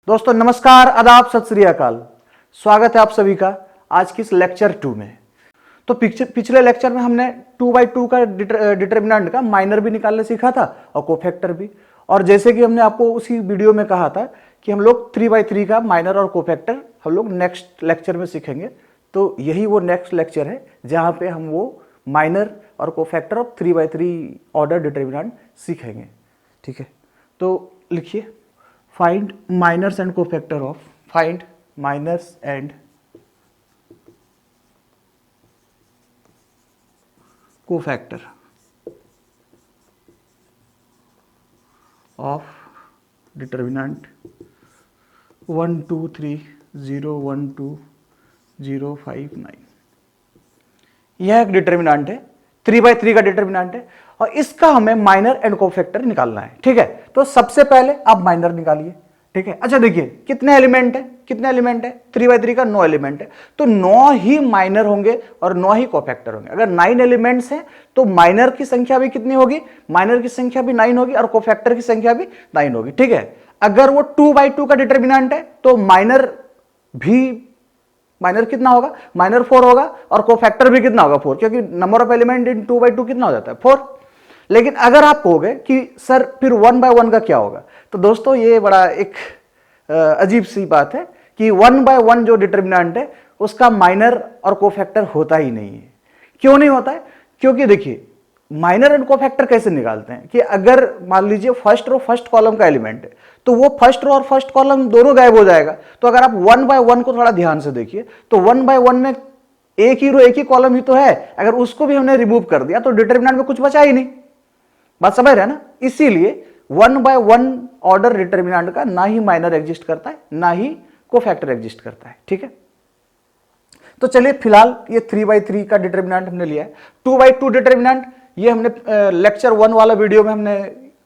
दोस्तों नमस्कार, आदाब, सत श्री अकाल। स्वागत है आप सभी का आज की इस लेक्चर 2 में। तो पिछले लेक्चर में हमने 2/2 का डिटर्मिनेंट का माइनर भी निकालने सीखा था और कोफैक्टर भी। और जैसे कि हमने आपको उसी वीडियो में कहा था कि हम लोग 3/3 का माइनर और कोफैक्टर हम लोग नेक्स्ट लेक्चर में सीखेंगे। तो यही वो नेक्स्ट लेक्चर है जहां पे हम वो माइनर और कोफैक्टर ऑफ 3/3 ऑर्डर डिटर्मिनेंट सीखेंगे। ठीक है, तो लिखिए find minors and cofactor of cofactor of determinant 1 2 3 0 1 2 0 5 9। यह एक डिटर्मिनेंट है, 3/3 का डिटर्मिनेंट है और इसका हमें माइनर एंड कोफैक्टर निकालना है। ठीक है, तो सबसे पहले आप माइनर निकालिए। ठीक है, अच्छा देखिए कितने एलिमेंट है, 3/3 का 9 एलिमेंट है, तो 9 ही माइनर होंगे और 9 ही कोफैक्टर होंगे। अगर 9 एलिमेंट्स हैं तो माइनर की संख्या भी कितनी होगी, माइनर की संख्या भी 9 होगी और कोफैक्टर की संख्या भी 9 होगी। ठीक है, अगर वो 2/2 का डिटर्मिनेंट है तो माइनर कितना होगा, माइनर 4 होगा और कोफैक्टर भी कितना होगा, 4, क्योंकि नंबर ऑफ एलिमेंट इन 2/2 कितना हो जाता है, 4। लेकिन अगर आप कहोगे कि सर फिर 1/1 का क्या होगा, तो दोस्तों ये बड़ा एक अजीब सी बात है कि 1/1 जो डिटर्मिनेंट है उसका माइनर और कोफैक्टर होता ही नहीं है। क्यों नहीं होता है, क्योंकि देखिए माइनर एंड कोफैक्टर कैसे निकालते हैं कि अगर मान लीजिए फर्स्ट रो फर्स्ट कॉलम का एलिमेंट है तो वो फर्स्ट रो और फर्स्ट कॉलम दोनों गायब हो जाएगा। तो अगर आप 1/1 को थोड़ा ध्यान से देखिए तो 1/1 में एक ही रो एक ही कॉलम ही तो है, अगर उसको भी हमने रिमूव कर दिया तो डिटर्मिनेंट में कुछ बचा ही नहीं। बात समझ रहे हैं ना, इसीलिए 1/1 ऑर्डर डिटर्मिनेंट का ना ही माइनर एग्जिस्ट करता है ना ही कोफैक्टर एग्जिस्ट करता है। ठीक है, तो चलिए फिलहाल ये 3/3 का डिटर्मिनेंट हमने लिया है। 2/2 डिटर्मिनेंट ये हमने लेक्चर 1 वाला वीडियो में हमने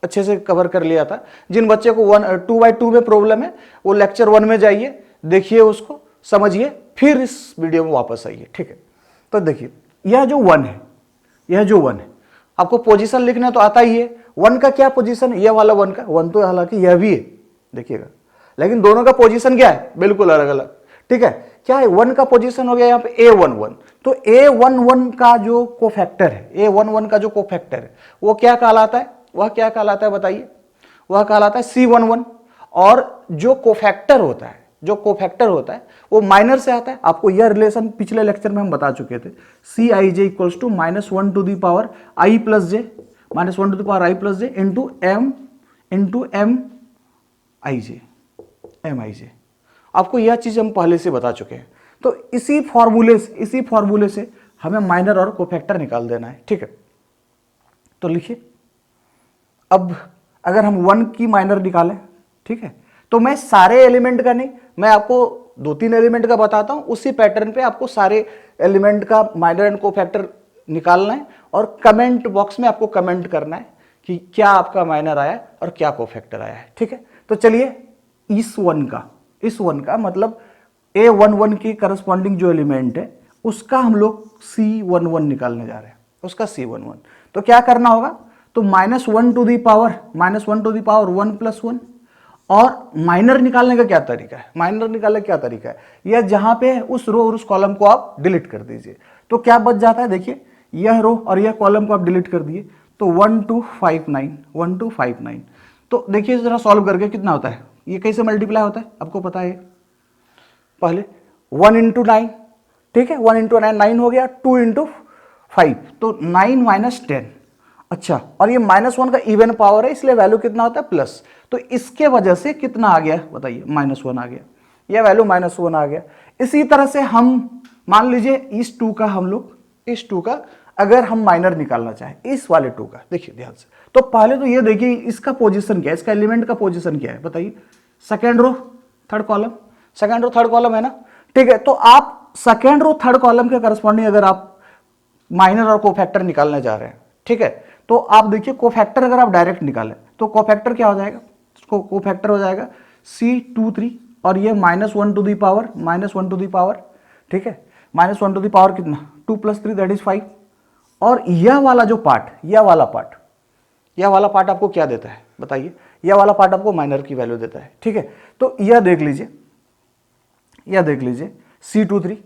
अच्छे से कवर कर लिया था। जिन बच्चे को 2/2 में प्रॉब्लम है वो लेक्चर 1 में जाइए, देखिए उसको, समझिए, फिर इस वीडियो में वापस आइए। ठीक है, तो देखिए यह जो 1 है, यह जो 1 है, आपको पोजीशन लिखना तो आता ही है। 1 का क्या पोजीशन है, यह वाला 1 का, 1 तो हालांकि यह भी है देखिएगा, लेकिन दोनों का पोजीशन क्या है, बिल्कुल अलग अलग। ठीक है, क्या है, 1 का पोजीशन हो गया यहाँ पे A11, तो A11 का जो कोफैक्टर है, A11 का जो कोफैक्टर है वो क्या कहलाता है, वह क्या कहलाता है बताइए, वह कहलाता है C11। और जो कोफैक्टर होता है, जो कोफैक्टर होता है वो माइनर से आता है। आपको यह रिलेशन पिछले लेक्चर में हम बता चुके थे, Cij equals to -1 to the power i plus J, -1 to the power i plus J into mij। आपको यह चीज हम पहले से बता चुके हैं। तो इसी फॉर्मूले से हमें माइनर और कोफैक्टर निकाल देना है। ठीक है, तो लिखिए, अब अगर हम 1 की माइनर निकालें, ठीक है, तो मैं सारे एलिमेंट का नहीं, मैं आपको 2-3 एलिमेंट का बताता हूं, उसी पैटर्न पे आपको सारे एलिमेंट का माइनर एंड कोफैक्टर निकालना है और कमेंट बॉक्स में आपको कमेंट करना है कि क्या आपका माइनर आया और क्या कोफैक्टर आया है। ठीक है, तो चलिए इस 1 का मतलब A11 की करस्पॉन्डिंग जो एलिमेंट है उसका हम लोग C11 निकालने जा रहे हैं, उसका C11। तो क्या करना होगा, तो -1 टू दी पावर 1 प्लस 1। और माइनर निकालने का क्या तरीका है, माइनर निकालने का क्या तरीका है, यह जहां पे है उस रो और उस कॉलम को आप डिलीट कर दीजिए। तो क्या बच जाता है, देखिए यह रो और यह कॉलम को आप डिलीट कर दिए तो 1259। तो देखिए जरा सॉल्व करके कितना होता है, ये कैसे मल्टीप्लाई होता है आपको पता है, पहले 1 इंटू 9, ठीक है, 1 इंटू 9 हो गया, 2 इंटू 5 तो 9 माइनस 10। अच्छा, और ये -1 का इवन पावर है इसलिए वैल्यू कितना होता है, प्लस। तो इसके वजह से कितना आ गया बताइए, -1 आ गया, यह वैल्यू -1 आ गया। इसी तरह से हम मान लीजिए इस 2 का, हम लोग इस 2 का अगर हम माइनर निकालना चाहें, इस वाले 2 का, देखिए ध्यान से, तो पहले तो ये देखिए इसका पोजीशन क्या है, इसका एलिमेंट का पोजीशन क्या है बताइए, सेकेंड रो थर्ड कॉलम है ना। ठीक है, तो आप सेकेंड रो थर्ड कॉलम के करस्पॉन्डिंग अगर आप माइनर और कोफैक्टर निकालने जा रहे हैं, ठीक है, तो आप देखिए कोफैक्टर अगर आप डायरेक्ट निकालें तो कोफैक्टर क्या हो जाएगा, कोफैक्टर हो जाएगा C23 और ये -1 टू दी पावर, ठीक है, -1 टू दी पावर कितना, 2 + 3 दैट इज 5। और यह वाला जो पार्ट, यह वाला पार्ट आपको क्या देता है बताइए, यह वाला पार्ट आपको माइनर की वैल्यू देता है, ठीक है। तो यह देख लीजिए, यह देख लीजिए C23,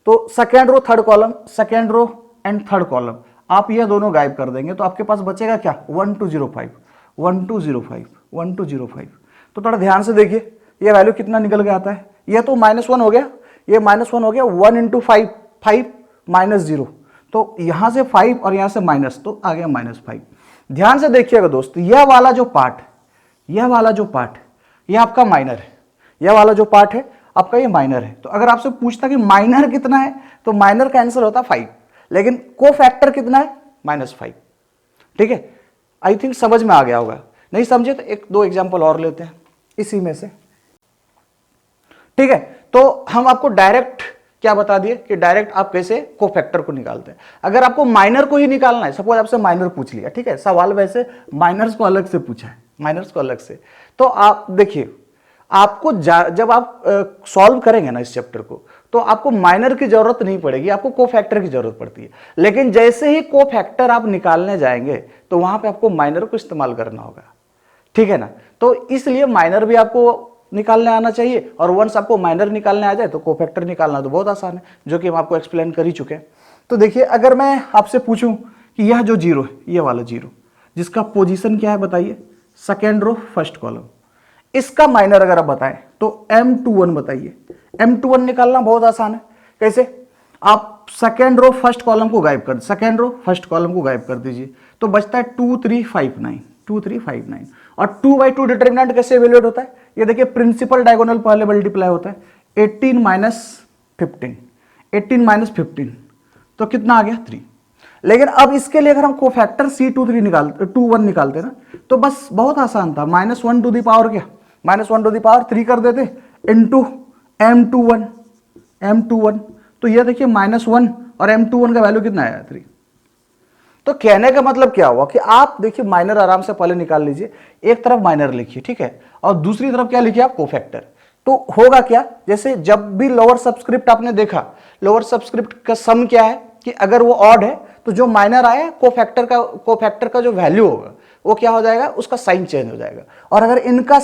तो second row third column, second row and third column आप यह दोनों गायब कर देंगे तो आपके पास बचेगा क्या 1205, 1205, 1205। तो थोड़ा ध्यान से देखिए यह वैल्यू कितना निकल के आता है, यह तो -1 हो गया, यह -1 हो गया, 1 × 5, 5 -0, तो यहां से 5 और यहां से माइनस, तो आ गया -5। ध्यान से देखिएगा दोस्त, यह वाला जो पार्ट, यह वाला जो पार्ट, यह आपका माइनर है, यह वाला जो पार्ट है आपका ये माइनर है। तो अगर आपसे पूछता कि माइनर कितना है तो माइनर का आंसर होता 5, लेकिन कोफैक्टर कितना है -5, ठीक है। आई थिंक समझ में आ गया होगा, नहीं समझे तो एक दो एग्जांपल और लेते हैं इसी में से, ठीक है। तो हम आपको डायरेक्ट क्या बता दिए कि डायरेक्ट आप कैसे कोफैक्टर को निकालते हैं। अगर आपको माइनर को ही निकालना है, सपोज आपसे माइनर पूछ लिया, ठीक है, सवाल वैसे माइनर्स को अलग से पूछा है, माइनर्स को अलग से, तो आप देखिए आपको जब आप सॉल्व करेंगे ना इस चैप्टर को, तो आपको माइनर की जरूरत नहीं पड़ेगी, आपको कोफैक्टर की जरूरत पड़ती है। लेकिन जैसे ही कोफैक्टर आप निकालने जाएंगे तो वहां पे आपको माइनर को इस्तेमाल करना होगा, ठीक है ना। तो इसलिए माइनर भी आपको निकालने आना चाहिए, और वंस आपको माइनर निकालने आ जाए तो कोफैक्टर निकालना तो बहुत आसान है, जो कि हम आपको एक्सप्लेन कर ही चुके हैं। तो देखिए अगर मैं आपसे पूछूं कि यह जो जीरो है, ये वाला जीरो जिसका पोजीशन क्या है बताइए, सेकेंड रो फर्स्ट कॉलम, इसका माइनर अगर आप बताएं तो M21 बताइए। M21 निकालना बहुत आसान है, कैसे, आप सेकेंड रो फर्स्ट कॉलम को गायब कर, सेकेंड रो फर्स्ट कॉलम को गायब कर दीजिए तो बचता है 2359, 2359। और 2/2 डिटर्मिनेंट कैसे इवेल्युएट होता है, ये देखिए प्रिंसिपल डायगोनल पहले मल्टीप्लाई होता है, 18 - 15, 18 - 15 तो कितना आ गया 3। लेकिन अब इसके लिए अगर हम कोफैक्टर C23 निकालते 21 निकालते ना तो बस बहुत आसान था, -1 टू द पावर क्या, -1 टू द पावर 3 कर देते इनटू M21, M21, तो ये देखिए -1 और M21 का वैल्यू कितना आया 3। तो कहने का मतलब क्या हुआ कि आप देखिए माइनर आराम से पहले निकाल लीजिए, एक तरफ माइनर लिखिए, ठीक है, और दूसरी तरफ क्या लिखिए आप कोफैक्टर। तो होगा क्या, जैसे जब भी लोअर सबस्क्रिप्ट आपने देखा, लोअर सबस्क्रिप्ट का सम क्या है कि अगर वो ऑड है तो जो माइनर आया कोफैक्टर का जो वैल्यू होगा वो क्या हो जाएगा, उसका साइन चेंज हो जाएगा। और अगर इनका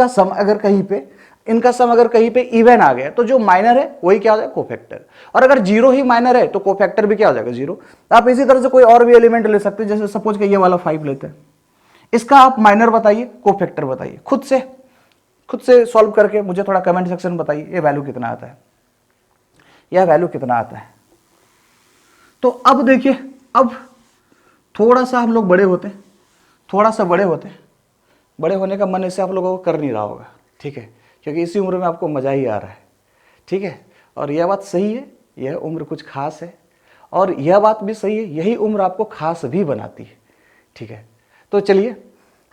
सम अगर कहीं पे इवन आ गया तो जो माइनर है वही क्या हो जाएगा कोफैक्टर, और अगर जीरो ही माइनर है तो कोफैक्टर भी क्या हो जाएगा जीरो। आप इसी तरह से कोई और भी एलिमेंट ले सकते हैं, जैसे सपोज कि ये वाला 5 लेते हैं, इसका आप माइनर बताइए, कोफैक्टर बताइए, खुद से सॉल्व करके मुझे थोड़ा कमेंट सेक्शन में बताइए ये वैल्यू कितना आता है, यह वैल्यू कितना आता है। तो अब देखिए, अब थोड़ा सा हम लोग बड़े होते हैं, थोड़ा सा बड़े होने का मन ऐसे आप लोगों को कर नहीं रहा होगा, ठीक है, क्योंकि इसी उम्र में आपको मज़ा ही आ रहा है, ठीक है। और यह बात सही है, यह उम्र कुछ खास है, और यह बात भी सही है, यही उम्र आपको खास भी बनाती है, ठीक है। तो चलिए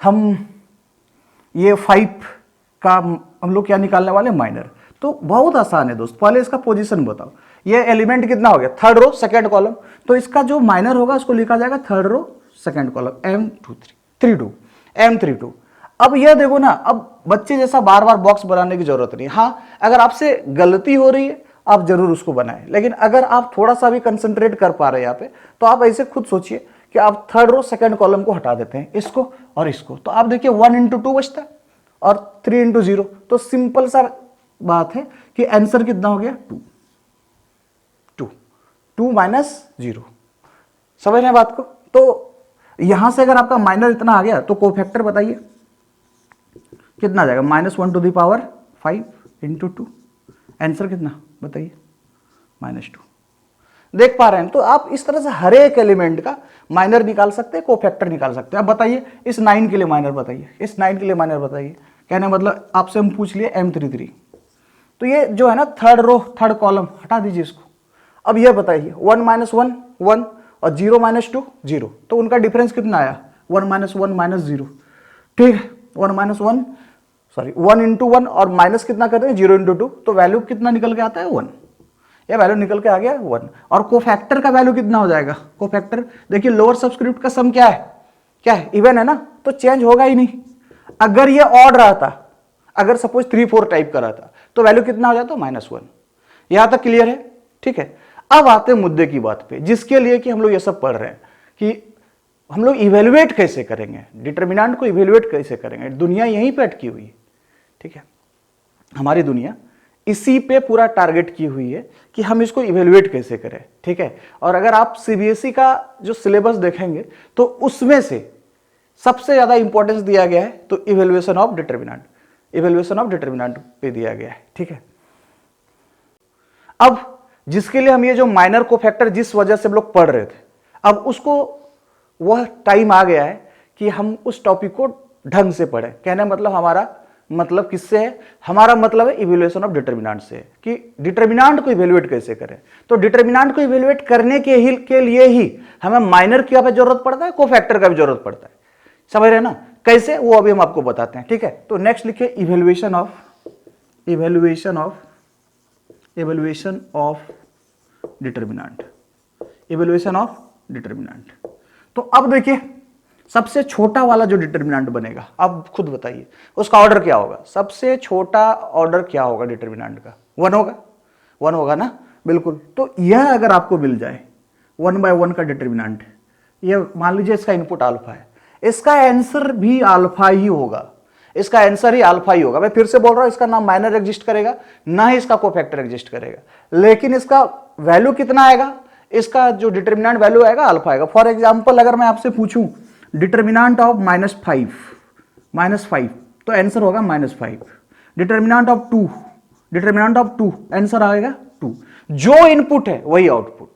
हम ये 5 का हम लोग क्या निकालने वाले, माइनर। तो बहुत आसान है दोस्त, पहले इसका पोजीशन बताओ, ये एलिमेंट कितना हो गया, थर्ड रो सेकंड कॉलम, तो इसका जो माइनर होगा उसको लिखा जाएगा third row second column M32। अब यह देखो ना, अब बच्चे जैसा बार बार बॉक्स बनाने की जरूरत नहीं। हाँ, अगर आपसे गलती हो रही है आप जरूर उसको बनाएं, लेकिन अगर आप थोड़ा सा भी कंसंट्रेट कर पा रहे हैं यहाँ पे, तो आप ऐसे खुद सोचिए कि आप थर्ड रो सेकंड कॉलम को हटा देते हैं, इसको और इसको, तो आप देखिए 1 × 2 बचता है और 3 × 0, तो सिंपल सा बात है कि आंसर कितना हो गया 2 - 0। समझ रहे हैं बात को। तो यहां से अगर आपका माइनर इतना आ गया तो कोफैक्टर बताइए कितना आ जाएगा, -1 टू द पावर 5 × 2, आंसर कितना बताइए -2। देख पा रहे हैं, तो आप इस तरह से हर एक एलिमेंट का माइनर निकाल सकते हैं, कोफैक्टर निकाल सकते हैं। अब बताइए इस 9 के लिए माइनर बताइए, इस 9 के लिए माइनर बताइए। कहने मतलब आपसे हम पूछ लिए M33, तो ये जो है ना थर्ड रो थर्ड कॉलम, हटा दीजिए इसको। अब ये बताइए 1 - 1 1 और 0 - 2 0, तो उनका डिफरेंस कितना आया 1 - 1 - 0, ठीक है। 1 × 1 और माइनस कितना करते हैं 0 × 2, तो वैल्यू कितना निकल के आता है 1, ये वैल्यू निकल के आ गया 1। और कोफैक्टर का वैल्यू कितना हो जाएगा, कोफैक्टर देखिए लोअर सबस्क्रिप्ट का सम क्या है इवन है ना, तो चेंज होगा ही नहीं। अगर ये ऑड रहा था, अगर सपोज 3 4 टाइप का रहा था, तो वैल्यू कितना हो जाता -1। यहां तक क्लियर है, ठीक है। अब आते हैं मुद्दे की बात पे, जिसके लिए कि हम लोग ये सब पढ़ रहे हैं कि हम लोग इवेलुएट कैसे करेंगे, डिटर्मिनेंट को इवेलुएट कैसे करेंगे? दुनिया यहीं पे अटकी हुई है, ठीक है, हमारी दुनिया इसी पे पूरा टारगेट की हुई है कि हम इसको इवेलुएट कैसे करें, ठीक है। और अगर आप सीबीएसई का जो सिलेबस देखेंगे तो उसमें से सबसे ज्यादा इंपॉर्टेंस दिया गया है तो evaluation of determinant, evaluation of determinant पे दिया गया है, ठीक है। अब जिसके लिए हम ये जो माइनर कोफैक्टर जिस वजह से हम लोग पढ़ रहे थे, अब उसको वह टाइम आ गया है कि हम उस टॉपिक को ढंग से पढ़ें। कहने मतलब हमारा मतलब किससे है? हमारा मतलब है इवेल्युएशन ऑफ डिटर्मिनेंट से, कि डिटर्मिनेंट को इवेल्युएट कैसे करें। तो डिटर्मिनेंट को इवेल्युएट करने के लिए ही हमें माइनर की जरूरत पड़ता है, कोफैक्टर का भी जरूरत पड़ता है, समझ रहे हैं ना? कैसे, वो अभी हम आपको बताते हैं, ठीक है। तो नेक्स्ट लिखिए evaluation of determinant, evaluation of determinant. तो अब देखिए सबसे छोटा वाला जो डिटर्मिनेंट बनेगा, अब खुद बताइए उसका ऑर्डर क्या होगा? सबसे छोटा ऑर्डर क्या होगा डिटर्मिनेंट का? 1 होगा, 1 होगा ना, बिल्कुल। तो यह अगर आपको मिल जाए 1 by 1 का डिटर्मिनेंट, ये मान लीजिए इसका इनपुट अल्फा है, इसका आंसर भी अल्फा ही होगा, इसका आंसर ही अल्फा ही होगा। मैं फिर से बोल रहा हूं, इसका ना माइनर एग्जिस्ट करेगा ना ही इसका कोफैक्टर एग्जिस्ट करेगा, लेकिन इसका वैल्यू कितना आएगा? इसका जो डिटर्मिनेंट वैल्यू आएगा अल्फा आएगा। फॉर एग्जांपल अगर मैं आपसे पूछूं डिटर्मिनेंट ऑफ -5 तो आंसर होगा -5। डिटर्मिनेंट ऑफ 2 आंसर आएगा 2। जो इनपुट है वही आउटपुट,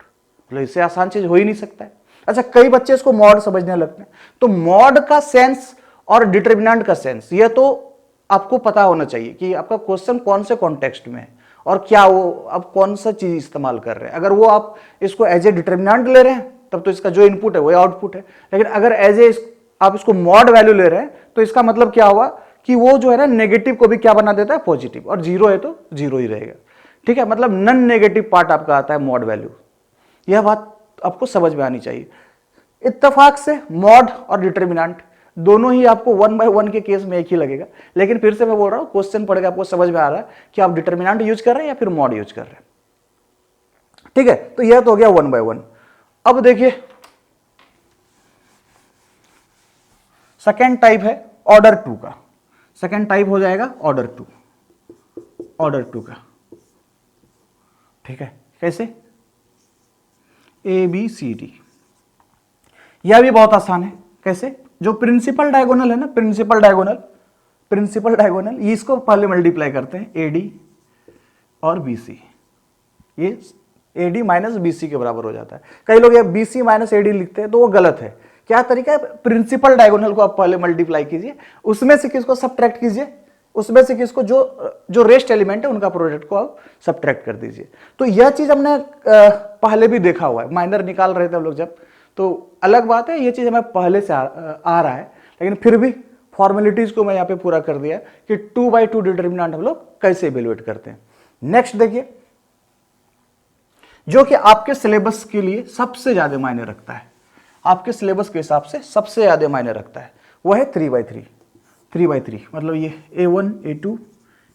मतलब इससे आसान चीज हो ही नहीं सकता है। अच्छा, कई बच्चे इसको मॉड समझने लगते हैं, तो मॉड का सेंस और डिटर्मिनेंट का सेंस ये तो आपको पता होना चाहिए कि आपका क्वेश्चन कौन से कॉन्टेक्स्ट में है और क्या वो आप कौन सा चीज इस्तेमाल कर रहे हैं। अगर वो आप इसको एज ए डिटर्मिनेंट ले रहे हैं तब तो इसका जो इनपुट है वही आउटपुट है, लेकिन अगर एज ए आप इसको मॉड वैल्यू ले रहे हैं तो इसका मतलब क्या हुआ कि वो जो है ना नेगेटिव को भी क्या बना देता है? पॉजिटिव, और जीरो है तो जीरो ही रहेगा, ठीक है। मतलब नॉन नेगेटिव पार्ट आपका आता है मॉड वैल्यू। यह बात आपको समझ में आनी चाहिए। इत्तेफाक से मॉड और डिटर्मिनेंट दोनों ही आपको 1 by 1 के केस में एक ही लगेगा, लेकिन फिर से मैं बोल रहा हूं क्वेश्चन पढ़ के आपको समझ में आ रहा है कि आप डिटर्मिनेंट यूज कर रहे हैं या फिर मॉड यूज कर रहे हैं, ठीक है। तो यह तो हो गया 1 by 1। अब देखिए सेकेंड टाइप है ऑर्डर 2 का, सेकेंड टाइप हो जाएगा ऑर्डर 2 का, ठीक है। कैसे? ABCD, यह भी बहुत आसान है। कैसे? जो प्रिंसिपल डायगोनल है ना, प्रिंसिपल डायगोनल इसको पहले मल्टीप्लाई करते हैं AD और BC, ये AD माइनस BC के बराबर हो जाता है। कई लोग ये BC माइनस AD लिखते हैं तो वो गलत है। क्या तरीका है? प्रिंसिपल डायगोनल को आप पहले मल्टीप्लाई कीजिए, उसमें से किसको सब्ट्रैक्ट कीजिए, उसमें से किसको जो रेस्ट एलिमेंट है उनका प्रोडक्ट को आप सब्ट्रैक्ट कर दीजिए। तो यह चीज हमने पहले भी देखा हुआ है, माइनर निकाल रहे थे हम लोग जब, तो अलग बात है, ये चीज हमें पहले से आ रहा है, लेकिन फिर भी फॉर्मेलिटीज को मैं यहाँ पे पूरा कर दिया कि 2 by 2 डिटर्मिनेंट हम लोग कैसे इवेल्युएट करते हैं। नेक्स्ट देखिए, जो कि आपके सिलेबस के लिए सबसे ज्यादा मायने रखता है, आपके सिलेबस के हिसाब से सबसे ज्यादा मायने रखता है, वो है 3 by 3, मतलब ये A1 A2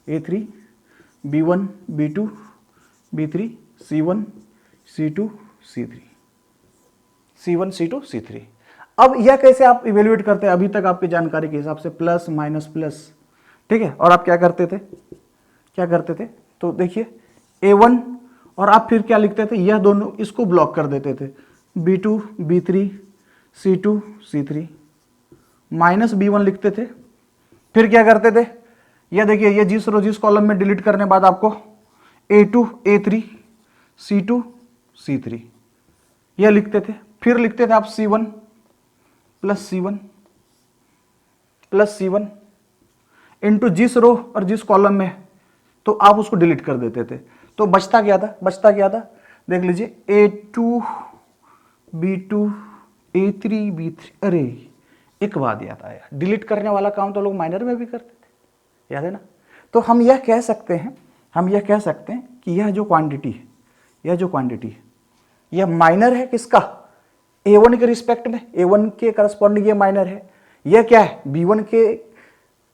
A3 B1 B2 B3 C1 C2 C3। अब यह कैसे आप इवेल्युएट करते हैं? अभी तक आपकी जानकारी के हिसाब से प्लस माइनस प्लस, ठीक है। और आप क्या करते थे? तो देखिए A1 और आप फिर क्या लिखते थे? यह दोनों इसको ब्लॉक कर देते थे, B2 B3 C2 C3, minus B1 लिखते थे। फिर क्या करते थे? यह देखिए, ये जिस कॉलम में डिलीट करने बाद आपको A2 A3 C2 C3 यह लिखते थे। फिर लिखते थे आप C1 प्लस C1 इंटू जिस रो और जिस कॉलम में, तो आप उसको डिलीट कर देते थे। तो बचता क्या था? देख लीजिए A2 B2 A3 B3। अरे एक बात याद आया, डिलीट करने वाला काम तो लोग माइनर में भी करते थे, याद है ना? तो हम यह कह सकते हैं कि यह जो क्वांटिटी है यह माइनर है किसका? A1 के रिस्पेक्ट में, A1 के करस्पॉन्डिंग ये माइनर है। यह क्या है? B1 के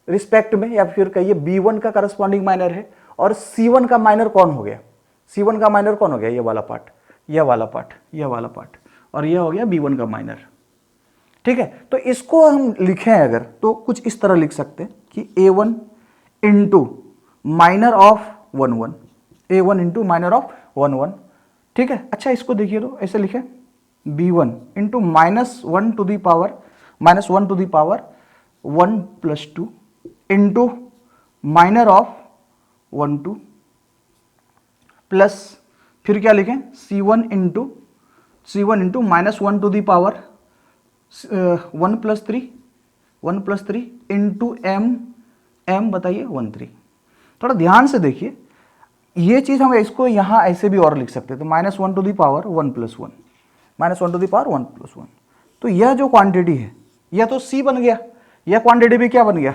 रिस्पेक्ट में, या फिर कहिए B1 का करस्पॉन्डिंग माइनर है। और C1 का माइनर कौन हो गया? ये वाला पार्ट, और यह हो गया B1 का माइनर, ठीक है, तो इसको हम लिखें अगर तो कुछ इस तरह लिख सकते हैं कि A1 into minor of 1 1, A1 into minor of 1 1। ठीक है, अच्छा इसको देखिए तो ऐसे लिखें B1 into -1 to the power -1 plus 2 into minor of 1 2 plus फिर क्या लिखें C1 into -1 to the power 1 plus 3 into m बताइए 1 3। थोड़ा ध्यान से देखिए, ये चीज हम इसको यहां ऐसे भी और लिख सकते हैं, तो -1 to the power 1 plus 1, -1 to the power 1 plus 1। तो यह जो क्वांटिटी है यह तो C बन गया, यह क्वांटिटी भी क्या बन गया,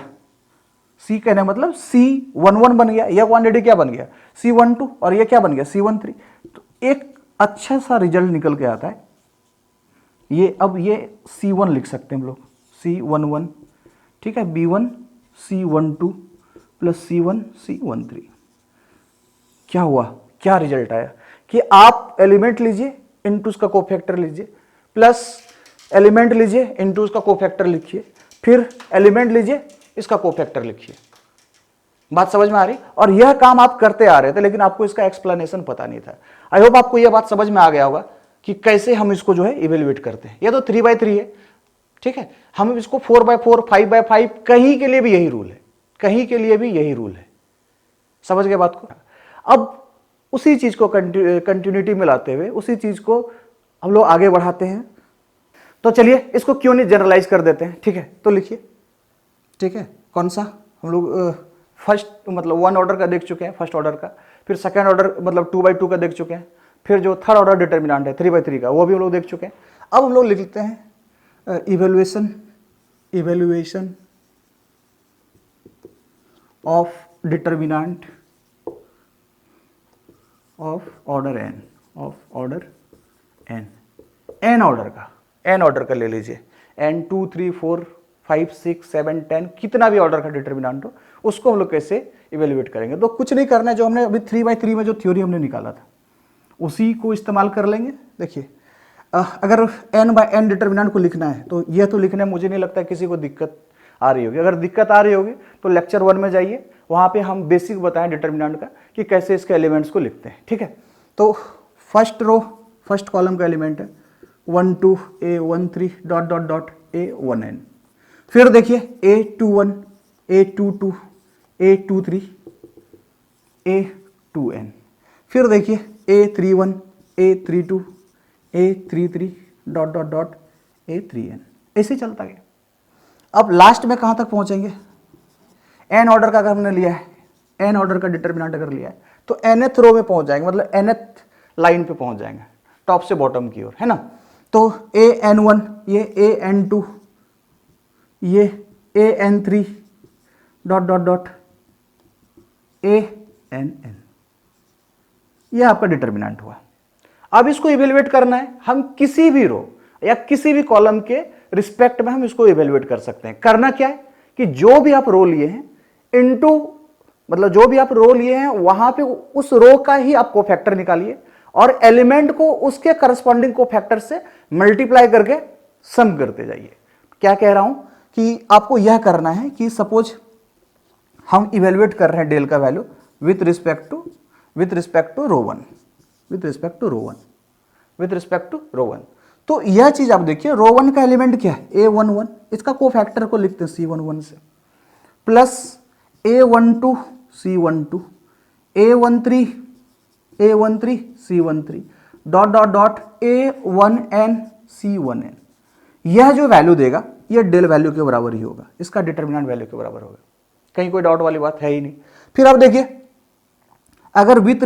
C कहने मतलब C11 बन गया, यह क्वांटिटी क्या बन गया C12, और यह क्या बन गया C13। तो एक अच्छा सा रिजल्ट निकल के आता है ये। अब ये C1 लिख सकते हैं हम लोग, C11, ठीक है, B1 C12 plus C1 C13। क्या हुआ, क्या रिजल्ट आया कि आप एलिमेंट लीजिए इनटू उसका कोफैक्टर लीजिए, प्लस एलिमेंट लीजिए इनटू उसका कोफैक्टर लिखिए, फिर एलिमेंट लीजिए इसका कोफैक्टर लिखिए। बात समझ में आ रही? और यह काम आप करते आ रहे थे लेकिन आपको इसका एक्सप्लेनेशन पता नहीं था। आई होप आपको यह बात समझ में आ गया होगा कि कैसे हम इसको जो है इवेल्युएट करते हैं। यह तो 3/3 है, ठीक है, हम इसको 4/4 5/5 कहीं के लिए भी यही रूल है, कहीं के लिए भी यही रूल है। समझ गए बात को? अब उसी चीज को कंटिन्यूटी में लाते हुए उसी चीज को हम लोग आगे बढ़ाते हैं। तो चलिए इसको क्यों नहीं जनरलाइज कर देते हैं, ठीक है, तो लिखिए, ठीक है, कौन सा हम लोग फर्स्ट मतलब 1 ऑर्डर का देख चुके हैं, फर्स्ट ऑर्डर का, फिर सेकेंड ऑर्डर मतलब 2/2 का देख चुके हैं, फिर जो थर्ड ऑर्डर डिटर्मिनेंट है 3/3 का वो भी हम लोग देख चुके हैं। अब हम लोग लिखते हैं evaluation of determinant of order n, n order का ले लीजिए, n 2 3 4 5 6 7 10 कितना भी ऑर्डर का डिटर्मिनेंट हो उसको हम लोग कैसे इवेल्युएट करेंगे। तो कुछ नहीं करना है, जो हमने अभी 3/3 में जो थ्योरी हमने निकाला था उसी को इस्तेमाल कर लेंगे। देखिए अगर n/n डिटर्मिनेंट को लिखना है तो यह तो लिखने में मुझे नहीं लगता किसी को दिक्कत आ रही होगी। अगर दिक्कत आ रही होगी तो लेक्चर 1 में जाइए, वहाँ पे हम बेसिक बताएं डिटर्मिनेंट का कि कैसे इसके एलिमेंट्स को लिखते हैं, ठीक है। तो फर्स्ट कॉलम का एलिमेंट है 1 2 A13 ... A1n। फिर देखिए A21 A22 A23 A2n। फिर देखिए A31 A32 A33 ... A3n। ऐसे ही चलता गया। अब लास्ट में कहाँ तक पहुंचेंगे, n ऑर्डर का अगर हमने लिया है, n ऑर्डर का डिटर्मिनेंट अगर लिया है तो nth रो में पहुंच जाएंगे, मतलब nth लाइन पे पहुंच जाएंगे, टॉप से बॉटम की ओर, है ना। तो an1 ये an2 ये an3 ... ann। ये आपका डिटर्मिनेंट हुआ। अब इसको इवेल्युएट करना है, हम किसी भी रो या किसी भी कॉलम के रिस्पेक्ट में हम इसको इवेल्युएट कर सकते हैं। करना क्या है कि जो भी आप रो लिए हैं इनटू मतलब जो भी आप रो लिए हैं वहां पे उस रो का ही आप कोफैक्टर निकालिए और एलिमेंट को उसके करस्पॉन्डिंग कोफैक्टर से मल्टीप्लाई करके सम करते जाइए। क्या कह रहा हूं कि आपको यह करना है कि सपोज हम इवेल्युएट कर रहे हैं डेल का वैल्यू विथ रिस्पेक्ट टू रो 1। तो यह चीज आप देखिए, रो 1 का एलिमेंट क्या है A11, इसका कोफैक्टर को लिखते हैं C11 से, plus A12 C12 A13 C13 ... A1n C1n। यह जो वैल्यू देगा यह डेल वैल्यू के बराबर ही होगा, इसका डिटर्मिनेंट वैल्यू के बराबर होगा, कहीं कोई डाउट वाली बात है ही नहीं। फिर आप देखिए अगर विथ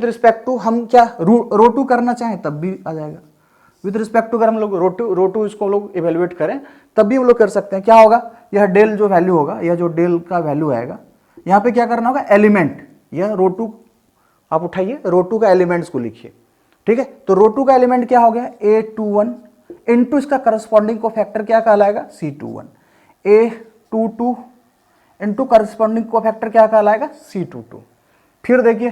रिस्पेक्ट टू हम क्या रो 2 करना चाहें तब भी आ जाएगा। विथ रिस्पेक्ट टू अगर हम लोग रो 2 इसको लोग इवेल्युएट करें तब भी हम लोग कर सकते हैं। क्या होगा, यह डेल जो वैल्यू होगा, यह जो डेल का वैल्यू आएगा, यहाँ पे क्या करना होगा, एलिमेंट, यह रो 2 आप उठाइए, रो 2 का एलिमेंट्स को लिखिए, ठीक है। तो रो 2 का एलिमेंट क्या हो गया A21 इंटू इसका करस्पॉन्डिंग को फैक्टर क्या कहलाएगा C21, A22 इंटू करस्पॉन्डिंग को फैक्टर क्या कहलाएगा C22। फिर देखिए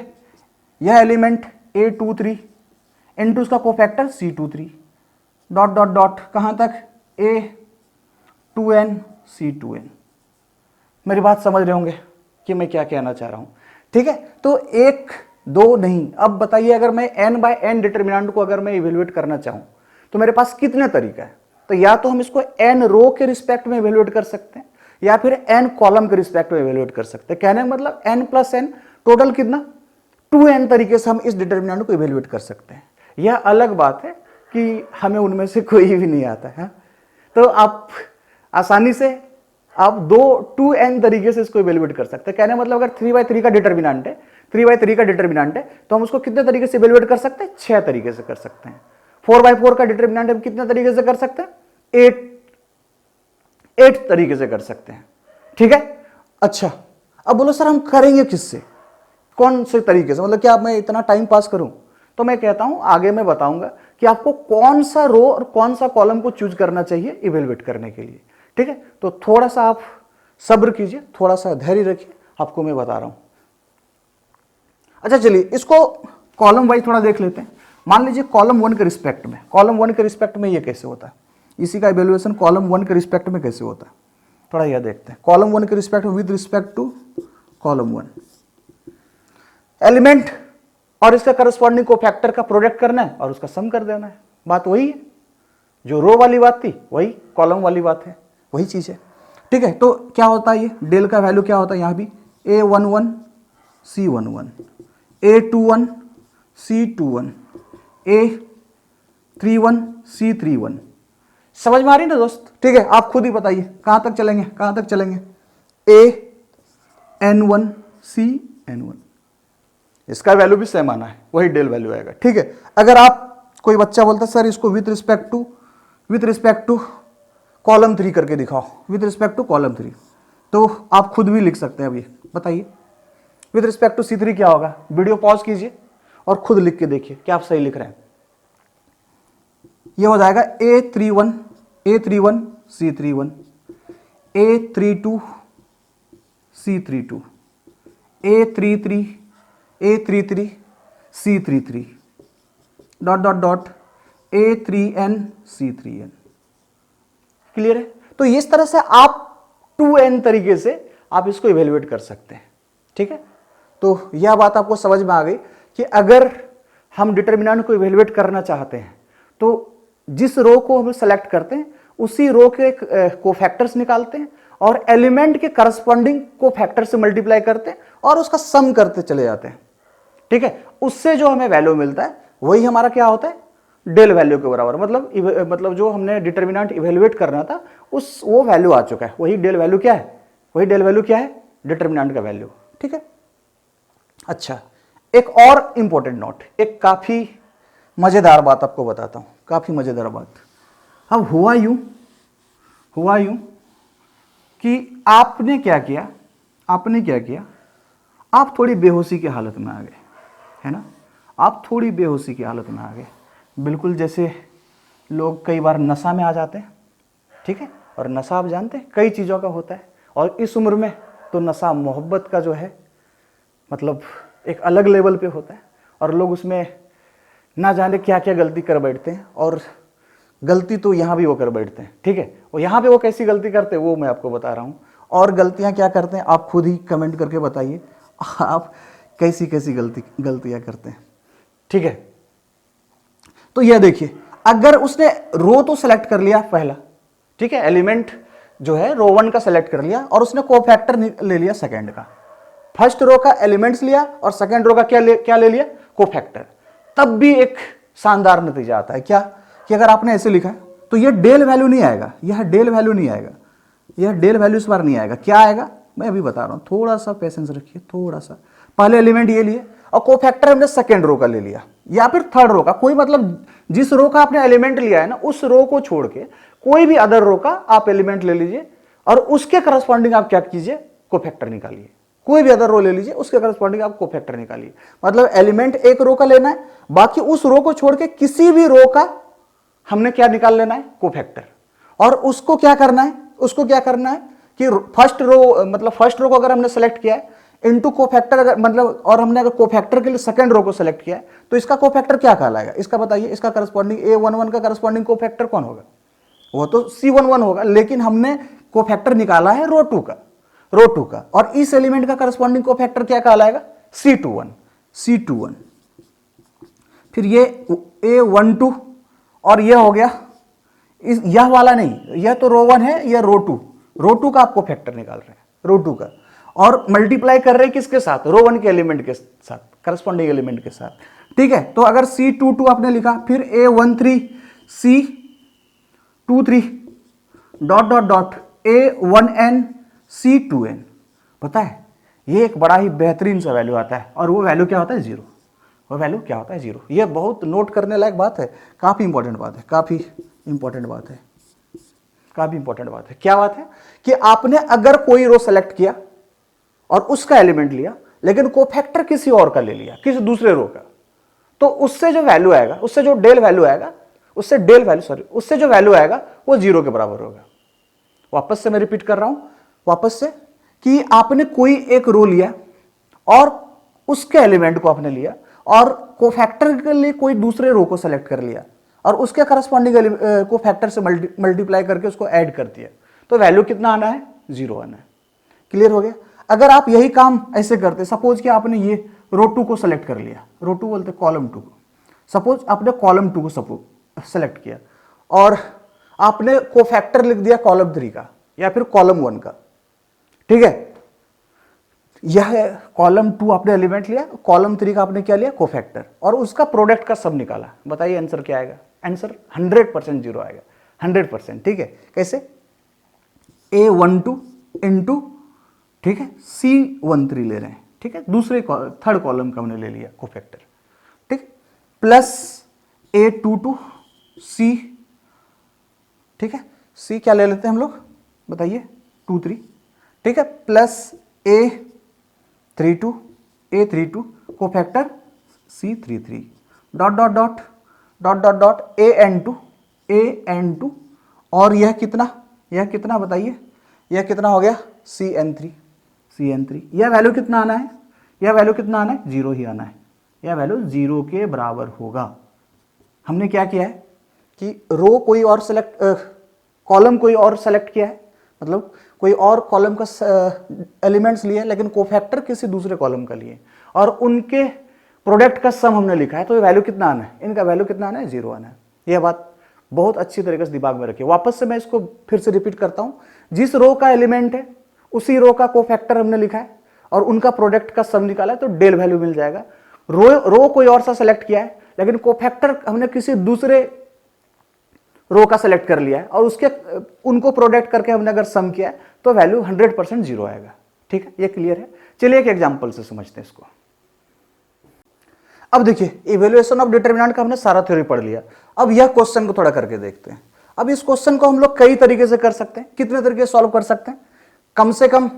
यह एलिमेंट A23 इंटू इसका cofactor C23, dot dot dot कहां तक, A2n C2n। मेरी बात समझ रहे होंगे कि मैं क्या कहना चाह रहा हूं, ठीक है। तो एक दो नहीं, अब बताइए अगर मैं n बाय n डिटर्मिनेंट को अगर मैं इवेल्युएट करना चाहूं तो मेरे पास कितने तरीका है। तो या तो हम इसको n रो के रिस्पेक्ट में इवेल्युएट कर सकते हैं या फिर n कॉलम के रिस्पेक्ट में इवेल्युएट कर सकते हैं। कहने का मतलब n प्लस n टोटल कितना, 2n तरीके से हम इस डिटर्मिनेंट को इवेल्युएट कर सकते हैं। यह अलग बात है कि हमें उनमें से कोई भी नहीं आता है, तो आप आसानी से आप 2n तरीके से इसको इवेल्युएट कर सकते हैं। कहने मतलब अगर 3/3 का डिटर्मिनेंट है, 3/3 का डिटर्मिनेंट है तो हम उसको कितने तरीके से इवेल्युएट कर सकते हैं, 6 तरीके से कर सकते हैं। 4/4 का डिटर्मिनेंट हम कितने तरीके से कर सकते हैं, 8 तरीके से कर सकते हैं, ठीक है। अच्छा अब बोलो सर हम करेंगे किससे, कौन से तरीके से, मतलब क्या मैं इतना टाइम पास करूं। तो मैं कहता हूं आगे मैं बताऊंगा कि आपको कौन सा रो और कौन सा कॉलम को चूज करना चाहिए इवेल्युएट करने के लिए, ठीक है। तो थोड़ा सा आप सब्र कीजिए, थोड़ा सा धैर्य रखिए, आपको मैं बता रहा हूं। अच्छा चलिए इसको कॉलम वाइज थोड़ा देख लेते हैं। मान लीजिए कॉलम 1 के रिस्पेक्ट में, कॉलम 1 के रिस्पेक्ट में ये कैसे होता है, इसी का इवेल्युएशन कॉलम 1 के रिस्पेक्ट में कैसे होता है, थोड़ा यह देखते हैं। कॉलम 1 के रिस्पेक्ट में with respect to column 1, element और इसका करस्पॉन्डिंग कोफैक्टर का प्रोडक्ट करना है और उसका सम कर देना है। बात वही है, जो रो वाली बात थी वही कॉलम वाली बात है, वही चीज है, ठीक है। तो क्या होता है, ये डेल का वैल्यू क्या होता है, यहां भी A11 C11, A21 C21, A31 C31। समझ में आ रही ना दोस्त, ठीक है। आप खुद ही बताइए कहां तक चलेंगे, कहां तक चलेंगे, AN1 CN1, इसका वैल्यू भी सेम आना है, वही डेल वैल्यू आएगा, ठीक है। अगर आप कोई बच्चा बोलता है सर इसको विथ रिस्पेक्ट टू कॉलम 3 करके दिखाओ, विथ रिस्पेक्ट टू कॉलम 3, तो आप खुद भी लिख सकते हैं। अभी बताइए विथ रिस्पेक्ट टू C3 क्या होगा, वीडियो पॉज कीजिए और खुद लिख के देखिए क्या आप सही लिख रहे हैं। यह हो जाएगा A31 C31, A32 C32, A33 C33, dot dot dot A3n C3n। Clear है। तो इस तरह से आप 2n तरीके से आप इसको इवेल्युएट कर सकते हैं, ठीक है। तो यह बात आपको समझ में आ गई कि अगर हम डिटर्मिनेंट को इवेल्युएट करना चाहते हैं तो जिस रो को हम सेलेक्ट करते हैं उसी रो के कोफैक्टर्स निकालते हैं और एलिमेंट के करस्पॉन्डिंग कोफैक्टर से मल्टीप्लाई करते हैं और उसका सम करते चले जाते हैं, ठीक है। उससे जो हमें वैल्यू मिलता है वही हमारा क्या होता है, डेल वैल्यू के बराबर। मतलब जो हमने डिटर्मिनेंट इवेल्युएट करना था वो वैल्यू आ चुका है, वही डेल वैल्यू क्या है, वही डेल वैल्यू क्या है, डिटर्मिनेंट का वैल्यू, ठीक है। अच्छा एक और इंपॉर्टेंट नोट, एक काफी मजेदार बात आपको बताता हूं, काफी मजेदार बात। अब हुआ यूं कि आपने क्या किया, आप थोड़ी बेहोशी की हालत में आ गए, है ना। आप थोड़ी बेहोशी की हालत में आ गए, बिल्कुल जैसे लोग कई बार नशा में आ जाते हैं, ठीक है। और नशा आप जानते हैं कई चीज़ों का होता है, और इस उम्र में तो नशा मोहब्बत का जो है मतलब एक अलग लेवल पे होता है, और लोग उसमें ना जाने क्या क्या गलती कर बैठते हैं, और गलती तो यहाँ भी वो कर बैठते हैं, ठीक है। और यहाँ पे वो कैसी गलती करते हैं वो मैं आपको बता रहा हूँ, और गलतियाँ क्या करते हैं आप खुद ही कमेंट करके बताइए आप कैसी कैसी गलतियाँ करते हैं, ठीक है। तो यह देखिए, अगर उसने रो तो सेलेक्ट कर लिया पहला, ठीक है, एलिमेंट जो है रो 1 का सेलेक्ट कर लिया और उसने कोफैक्टर ले लिया सेकंड का, फर्स्ट रो का एलिमेंट्स लिया और सेकंड रो का क्या ले लिया, कोफैक्टर, तब भी एक शानदार नतीजा आता है। क्या कि अगर आपने ऐसे लिखा है तो यह डेल वैल्यू नहीं आएगा, यह डेल वैल्यू इस बार नहीं आएगा। क्या आएगा मैं अभी बता रहा हूं, थोड़ा सा पेशेंस रखिए, थोड़ा सा। पहले एलिमेंट ये लिए और कोफैक्टर हमने सेकंड रो का ले लिया या फिर थर्ड रो का, कोई मतलब जिस रो का आपने एलिमेंट लिया है ना उस रो को छोड़ के कोई भी अदर रो का आप एलिमेंट ले लीजिए और उसके करस्पॉन्डिंग आप क्या कीजिए, कोफैक्टर निकालिए। कोई भी अदर रो ले लीजिए, उसके करस्पॉन्डिंग आप कोफैक्टर निकालिए। मतलब एलिमेंट एक रो का लेना है, बाकी उस रो को छोड़ के किसी भी रो का हमने क्या निकाल लेना है, कोफैक्टर। और उसको क्या करना है कि फर्स्ट रो को अगर हमने सेलेक्ट किया है, इनटू कोफैक्टर, अगर मतलब, और हमने अगर कोफैक्टर के लिए सेकंड रो को सेलेक्ट किया है तो इसका कोफैक्टर क्या कहलाएगा, इसका बताइए, इसका करस्पॉन्डिंग A11 का करस्पॉन्डिंग कोफैक्टर कौन होगा, वो तो C11 होगा, लेकिन हमने कोफैक्टर निकाला है रो 2 का, और इस एलिमेंट का करस्पॉन्डिंग कोफैक्टर क्या कहलाएगा, C21, फिर ये A12, और ये हो गया यह वाला नहीं, यह तो रो 1 है, यह रो 2 का आपको फैक्टर निकाल रहे हैं, रो 2 का, और मल्टीप्लाई कर रहे हैं किसके साथ, रो 1 के एलिमेंट के साथ, करस्पॉन्डिंग एलिमेंट के साथ, ठीक है। तो अगर C22 आपने लिखा, फिर A13 C23 dot dot dot A1n C2n, पता है ये एक बड़ा ही बेहतरीन सा वैल्यू आता है, और वो वैल्यू क्या होता है, जीरो, वो वैल्यू क्या होता है, जीरो। ये बहुत नोट करने लायक बात है, काफी इंपॉर्टेंट बात है, काफी इंपॉर्टेंट बात है, काफी इंपॉर्टेंट बात है। क्या बात है कि आपने अगर कोई रो सेलेक्ट किया और उसका एलिमेंट लिया, लेकिन कोफैक्टर किसी और का ले लिया, किसी दूसरे रो का, तो उससे जो वैल्यू आएगा, उससे जो डेल वैल्यू आएगा, उससे जो वैल्यू आएगा वो जीरो के बराबर होगा। वापस से मैं रिपीट कर रहा हूं, वापस से, कि आपने कोई एक रो लिया और उसके एलिमेंट को आपने लिया, और कोफैक्टर के लिए कोई दूसरे रो को सेलेक्ट कर लिया, और उसके करस्पॉन्डिंग कोफैक्टर से मल्टीप्लाई करके उसको ऐड कर दिया, तो वैल्यू कितना आना है, जीरो आना है। क्लियर हो गया। अगर आप यही काम ऐसे करते, सपोज कि आपने ये रो 2 को सेलेक्ट कर लिया, रो 2 बोलते कॉलम 2 को, सपोज आपने कॉलम 2 को सेलेक्ट किया, और आपने कोफैक्टर लिख दिया कॉलम 3 का या फिर कॉलम 1 का, ठीक है। यह कॉलम 2 आपने एलिमेंट लिया, कॉलम 3 का आपने क्या लिया, कोफैक्टर, और उसका प्रोडक्ट का सम निकाला। बताइए आंसर क्या आएगा, आंसर 100% जीरो आएगा, 100%, ठीक है। कैसे, A12 इंटू, ठीक है, C13 ले रहे हैं, ठीक है, दूसरे थर्ड कॉलम का हमने ले लिया कोफैक्टर, ठीक, प्लस A22 C, ठीक है, C क्या ले लेते हैं हम लोग, बताइए, 23, ठीक है, plus A32 cofactor C33 dot dot dot dot dot dot AN2, और यह कितना बताइए, यह कितना हो गया, CN3। यह वैल्यू कितना आना है, जीरो ही आना है, यह वैल्यू जीरो के बराबर होगा। हमने क्या किया है कि रो कोई और सेलेक्ट, कॉलम कोई और सेलेक्ट किया है, मतलब कोई और कॉलम का एलिमेंट्स लिए, लेकिन कोफैक्टर किसी दूसरे कॉलम का लिए, और उनके प्रोडक्ट का सम हमने लिखा है, तो ये वैल्यू कितना आना है, इनका वैल्यू कितना आना है, जीरो आना है। यह बात बहुत अच्छी तरीके से दिमाग में रखिए। वापस से मैं इसको फिर से रिपीट करता हूं, जिस रो का एलिमेंट है उसी रो का कोफैक्टर हमने लिखा है और उनका प्रोडक्ट का सम निकाला है, तो डेल वैल्यू मिल जाएगा। रो कोई और सा सेलेक्ट किया है, लेकिन कोफैक्टर हमने किसी दूसरे रो का सेलेक्ट कर लिया है, और उनको प्रोडक्ट करके हमने अगर सम किया है, तो वैल्यू 100% जीरो आएगा, ठीक है। ये क्लियर है। चलिए एक एग्जांपल से समझते हैं इसको। अब देखिए, इवैल्यूएशन ऑफ डिटरमिनेंट का हमने सारा थ्योरी पढ़ लिया। अब यह क्वेश्चन को थोड़ा करके देखते हैं। अब इस क्वेश्चन को हम लोग कई तरीके से कर सकते हैं। कितने तरीके से सॉल्व कर सकते हैं, कम से कम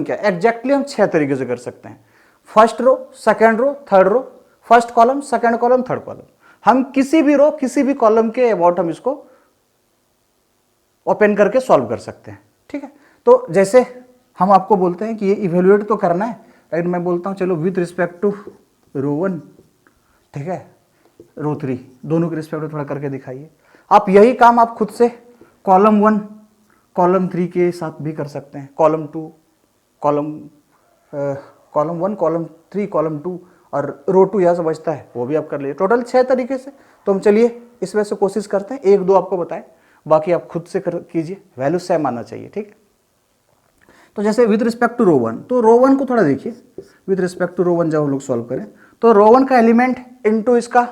क्या, एग्जैक्टली हम 6 तरीके से कर सकते हैं। First row, second row, third row, first column, second column, third column. हम किसी भी रो, किसी भी कॉलम के अबाउट हम इसको ओपन करके सॉल्व कर सकते हैं, ठीक है। तो जैसे हम आपको बोलते हैं कि ये इवेल्युएट तो करना है, लेकिन मैं बोलता हूं चलो विथ रिस्पेक्ट टू रो 1, ठीक है, रो 3, दोनों के रिस्पेक्ट में थोड़ा करके दिखाइए। आप यही काम आप खुद से कॉलम 1, कॉलम 3 के साथ भी कर सकते हैं, कॉलम 2, कॉलम 1, कॉलम 3, कॉलम 2, और रो 2 यहाँ से बचता है वो भी आप कर लीजिए। टोटल 6 तरीके से। तो हम चलिए इसमें से कोशिश करते हैं, 1-2 आपको बताएं, बाकी आप खुद से कीजिए, वैल्यू सेम आना चाहिए, ठीक है। तो जैसे विद रिस्पेक्ट टू रो 1, तो रो 1 को थोड़ा देखिए, विद रिस्पेक्ट टू रो 1 जब हम लोग सॉल्व करें, तो रो 1 का एलिमेंट इनटू इसका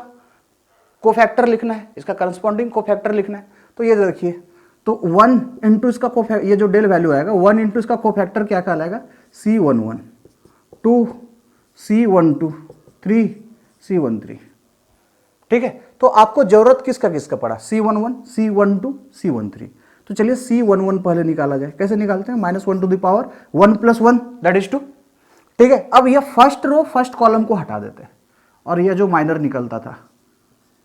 कोफैक्टर लिखना है, इसका करस्पॉन्डिंग कोफैक्टर लिखना है। तो ये देखिए, तो 1 इंटू इसका कोफैक्टर, ये जो डेल वैल्यू आएगा, 1 इंटू इसका कोफैक्टर क्या कहलाएगा, C11, 2 C12, 3 C13, ठीक है। तो आपको जरूरत किसका पड़ा, C11, C12, C13। तो चलिए C11 पहले निकाला जाए। कैसे निकालते हैं, -1 to the power 1 + 1 that is 2, ठीक है। अब यह फर्स्ट रो, फर्स्ट कॉलम को हटा देते हैं, और यह जो माइनर निकलता था,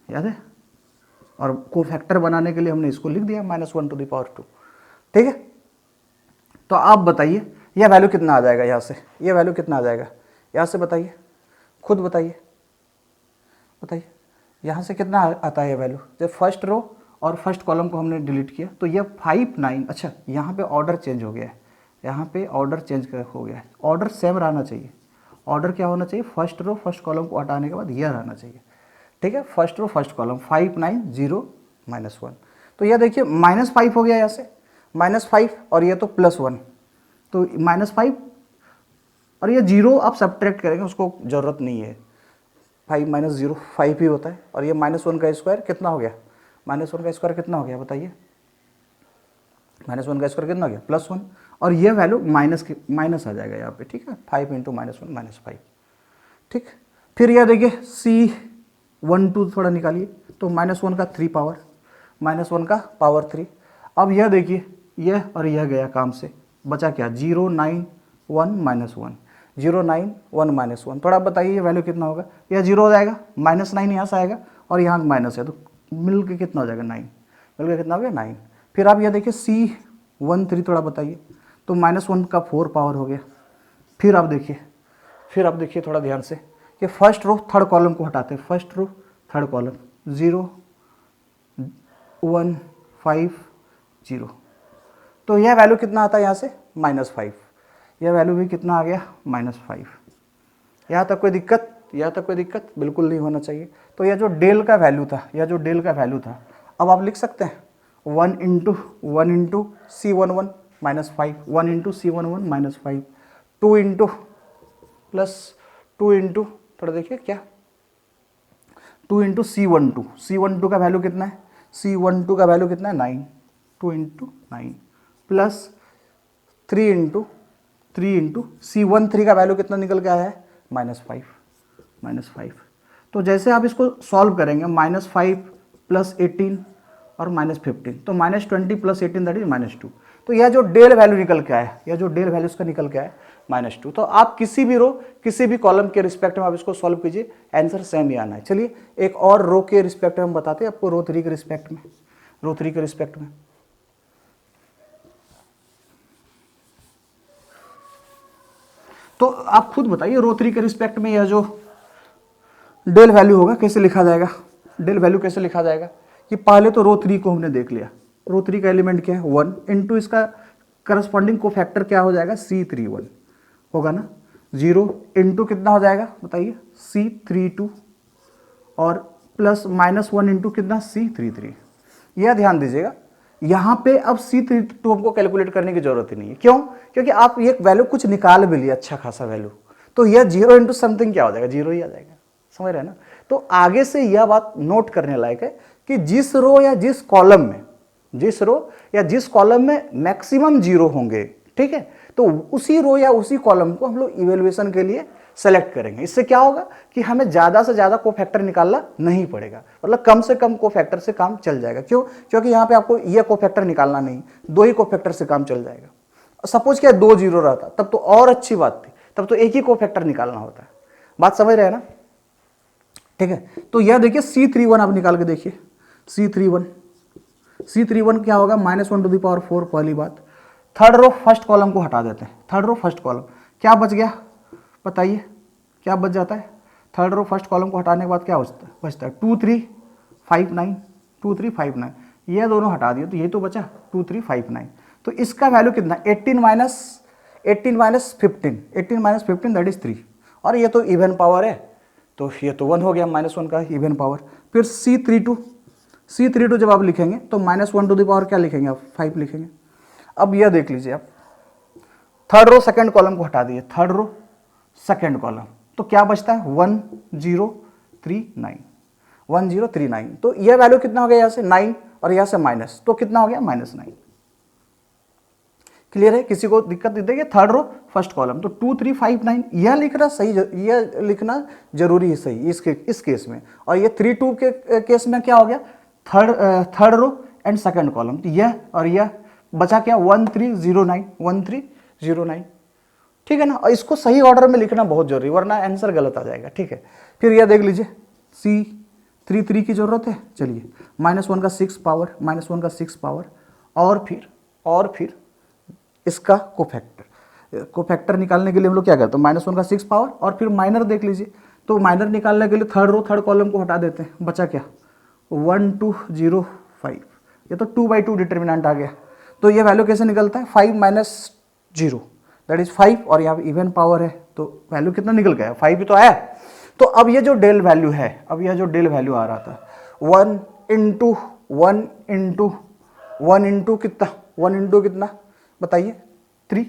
याद है, और कोफैक्टर बनाने के लिए हमने इसको लिख दिया -1 टू द पावर 2, ठीक है। तो आप बताइए यह वैल्यू कितना आ जाएगा यहाँ से, ये वैल्यू कितना आ जाएगा यहाँ से, बताइए खुद बताइए, बताइए यहाँ से कितना आता है ये वैल्यू। जब फर्स्ट रो और फर्स्ट कॉलम को हमने डिलीट किया तो ये 5 9, अच्छा यहाँ पे ऑर्डर चेंज हो गया है, यहाँ पे ऑर्डर चेंज हो गया है, ऑर्डर सेम रहना चाहिए। ऑर्डर क्या होना चाहिए, फर्स्ट रो फर्स्ट कॉलम को हटाने के बाद यह रहना चाहिए, ठीक है। फर्स्ट रो फर्स्ट कॉलम 5 9 0 -1, तो यह देखिए -5 हो गया यहाँ से, -5 और ये तो +1, तो -5 और ये 0 आप सब्ट्रैक्ट करेंगे, उसको ज़रूरत नहीं है। 5 - 0 5 ही होता है, और ये -1 का स्क्वायर कितना हो गया, -1 का स्क्वायर कितना हो गया बताइए, -1 का स्क्वायर कितना हो गया +1, और ये वैल्यू माइनस आ जाएगा यहाँ पे, ठीक है। 5 × -1 -5, ठीक। फिर यह देखिए C12 थोड़ा निकालिए, तो -1 का 3 पावर, -1 का पावर 3। अब यह देखिए यह और यह गया काम से, बचा क्या 0 9 1 -1, 0 9 1 -1, थोड़ा बताइए ये वैल्यू कितना होगा, यह 0 हो जाएगा, -9 यहाँ से आएगा और यहाँ माइनस है, तो मिल के कितना हो जाएगा 9, मिल के कितना हो गया 9। फिर आप यह देखिए C13 थोड़ा बताइए, तो -1 का 4 पावर हो गया। फिर आप देखिए थोड़ा ध्यान से कि फर्स्ट रो थर्ड कॉलम को हटाते हैं, फर्स्ट थर्ड कॉलम 0 1 5 0, तो यह वैल्यू कितना आता है यहाँ से -5, यह वैल्यू भी कितना आ गया -5। यहाँ तक कोई दिक्कत बिल्कुल नहीं होना चाहिए। तो यह जो डेल का वैल्यू था, अब आप लिख सकते हैं 1 × C11 -5, 1 × C11 -5, 2 × थोड़ा देखिए क्या 2 × C12 का वैल्यू कितना है, C12 का वैल्यू कितना है 9, 2 × 9 प्लस 3 × C13 का वैल्यू कितना निकल के आया है -5। तो जैसे आप इसको सॉल्व करेंगे -5 + 18 और -15, तो -20 + 18 दैट इज -2। तो यह जो डेल वैल्यू निकल के आया, यह जो डेल वैल्यू इसका निकल के आया -2। तो आप किसी भी रो किसी भी कॉलम के रिस्पेक्ट में आप इसको सॉल्व कीजिए, आंसर सेम ही आना है। चलिए एक और रो के रिस्पेक्ट में हम बताते हैं आपको, रो 3 के रिस्पेक्ट में, तो आप खुद बताइए रो 3 के रिस्पेक्ट में यह जो डेल वैल्यू होगा कैसे लिखा जाएगा, कि पहले तो रो 3 को हमने देख लिया, रो 3 का एलिमेंट क्या है 1 × इसका करस्पॉन्डिंग को फैक्टर क्या हो जाएगा C31 होगा ना, 0 × कितना हो जाएगा बताइए C32 और प्लस -1 × कितना C33। यह ध्यान दीजिएगा यहाँ पे अब C32 हमको कैलकुलेट करने की जरूरत ही नहीं है, क्यों, क्योंकि आप ये वैल्यू कुछ निकाल भी लिया अच्छा खासा वैल्यू, तो यह 0 × समथिंग क्या हो जाएगा 0 ही आ जाएगा, समझ रहे हैं ना। तो आगे से यह बात नोट करने लायक है कि जिस रो या जिस कॉलम में मैक्सिमम 0 होंगे, ठीक है, तो उसी रो या उसी कॉलम को हम लोग इवेल्युएशन के लिए सेलेक्ट करेंगे। इससे क्या होगा कि हमें ज़्यादा से ज़्यादा कोफैक्टर निकालना नहीं पड़ेगा, मतलब कम से कम कोफैक्टर से काम चल जाएगा। क्यों, क्योंकि यहाँ पे आपको ये कोफैक्टर निकालना नहीं, 2 ही कोफैक्टर से काम चल जाएगा। सपोज क्या 2 0 रहता तब तो और अच्छी बात थी, तब तो एक ही कोफैक्टर निकालना होता है। बात समझ रहे हैं ना, ठीक है। तो यह देखिए C31 आप निकाल के देखिए, C31 क्या होगा -1⁴ पहली बात। थर्ड रो फर्स्ट कॉलम को हटा देते हैं, थर्ड रो फर्स्ट कॉलम क्या बच गया बताइए, क्या बच जाता है, थर्ड रो फर्स्ट कॉलम को हटाने के बाद क्या बचता है 2 3 5 9, 2 3 5 9, ये दोनों हटा दिए तो ये तो बचा 2 3 5 9। तो इसका वैल्यू कितना 18 - 15 दैट इज 3, और ये तो इवन पावर है तो ये तो 1 हो गया, -1 का इवन पावर। फिर C32 जब आप लिखेंगे तो -1 क्या लिखेंगे आप 5 लिखेंगे। अब यह देख लीजिए आप थर्ड रो सेकंड कॉलम को हटा दिए, थर्ड रो सेकंड कॉलम, तो क्या बचता है 1039। तो यह वैल्यू कितना हो गया यहाँ से 9 और यहाँ से माइनस, तो कितना हो गया -9। क्लियर है, किसी को दिक्कत नहीं देगी। थर्ड रो फर्स्ट कॉलम तो 2 3 5 9 यह लिखना सही, यह लिखना जरूरी है सही इस केस में। और ये 3 2 के केस में क्या हो गया third row and second column, तो यह और यह बचा क्या 1309, ठीक है ना। और इसको सही ऑर्डर में लिखना बहुत जरूरी, वरना आंसर गलत आ जाएगा, ठीक है। फिर यह देख लीजिए C33 की जरूरत है, चलिए -1 का 6 पावर और फिर इसका कोफैक्टर को फैक्टर निकालने के लिए हम लोग क्या करते हैं, -1 का 6 पावर और फिर माइनर देख लीजिए। तो माइनर निकालने के लिए थर्ड रो थर्ड कॉलम को हटा देते हैं, बचा क्या 1 2 0 5, ये तो 2/2 डिटर्मिनेंट आ गया। तो ये वैल्यू कैसे निकलता है 5 - 0 दैट इज 5 और यहाँ इवन पावर है तो वैल्यू कितना निकल गया 5 ही तो आया। तो अब ये जो डेल वैल्यू है, अब यह जो डेल वैल्यू आ रहा था 1 × 1 × 1 × कितना 1 × कितना बताइए 3।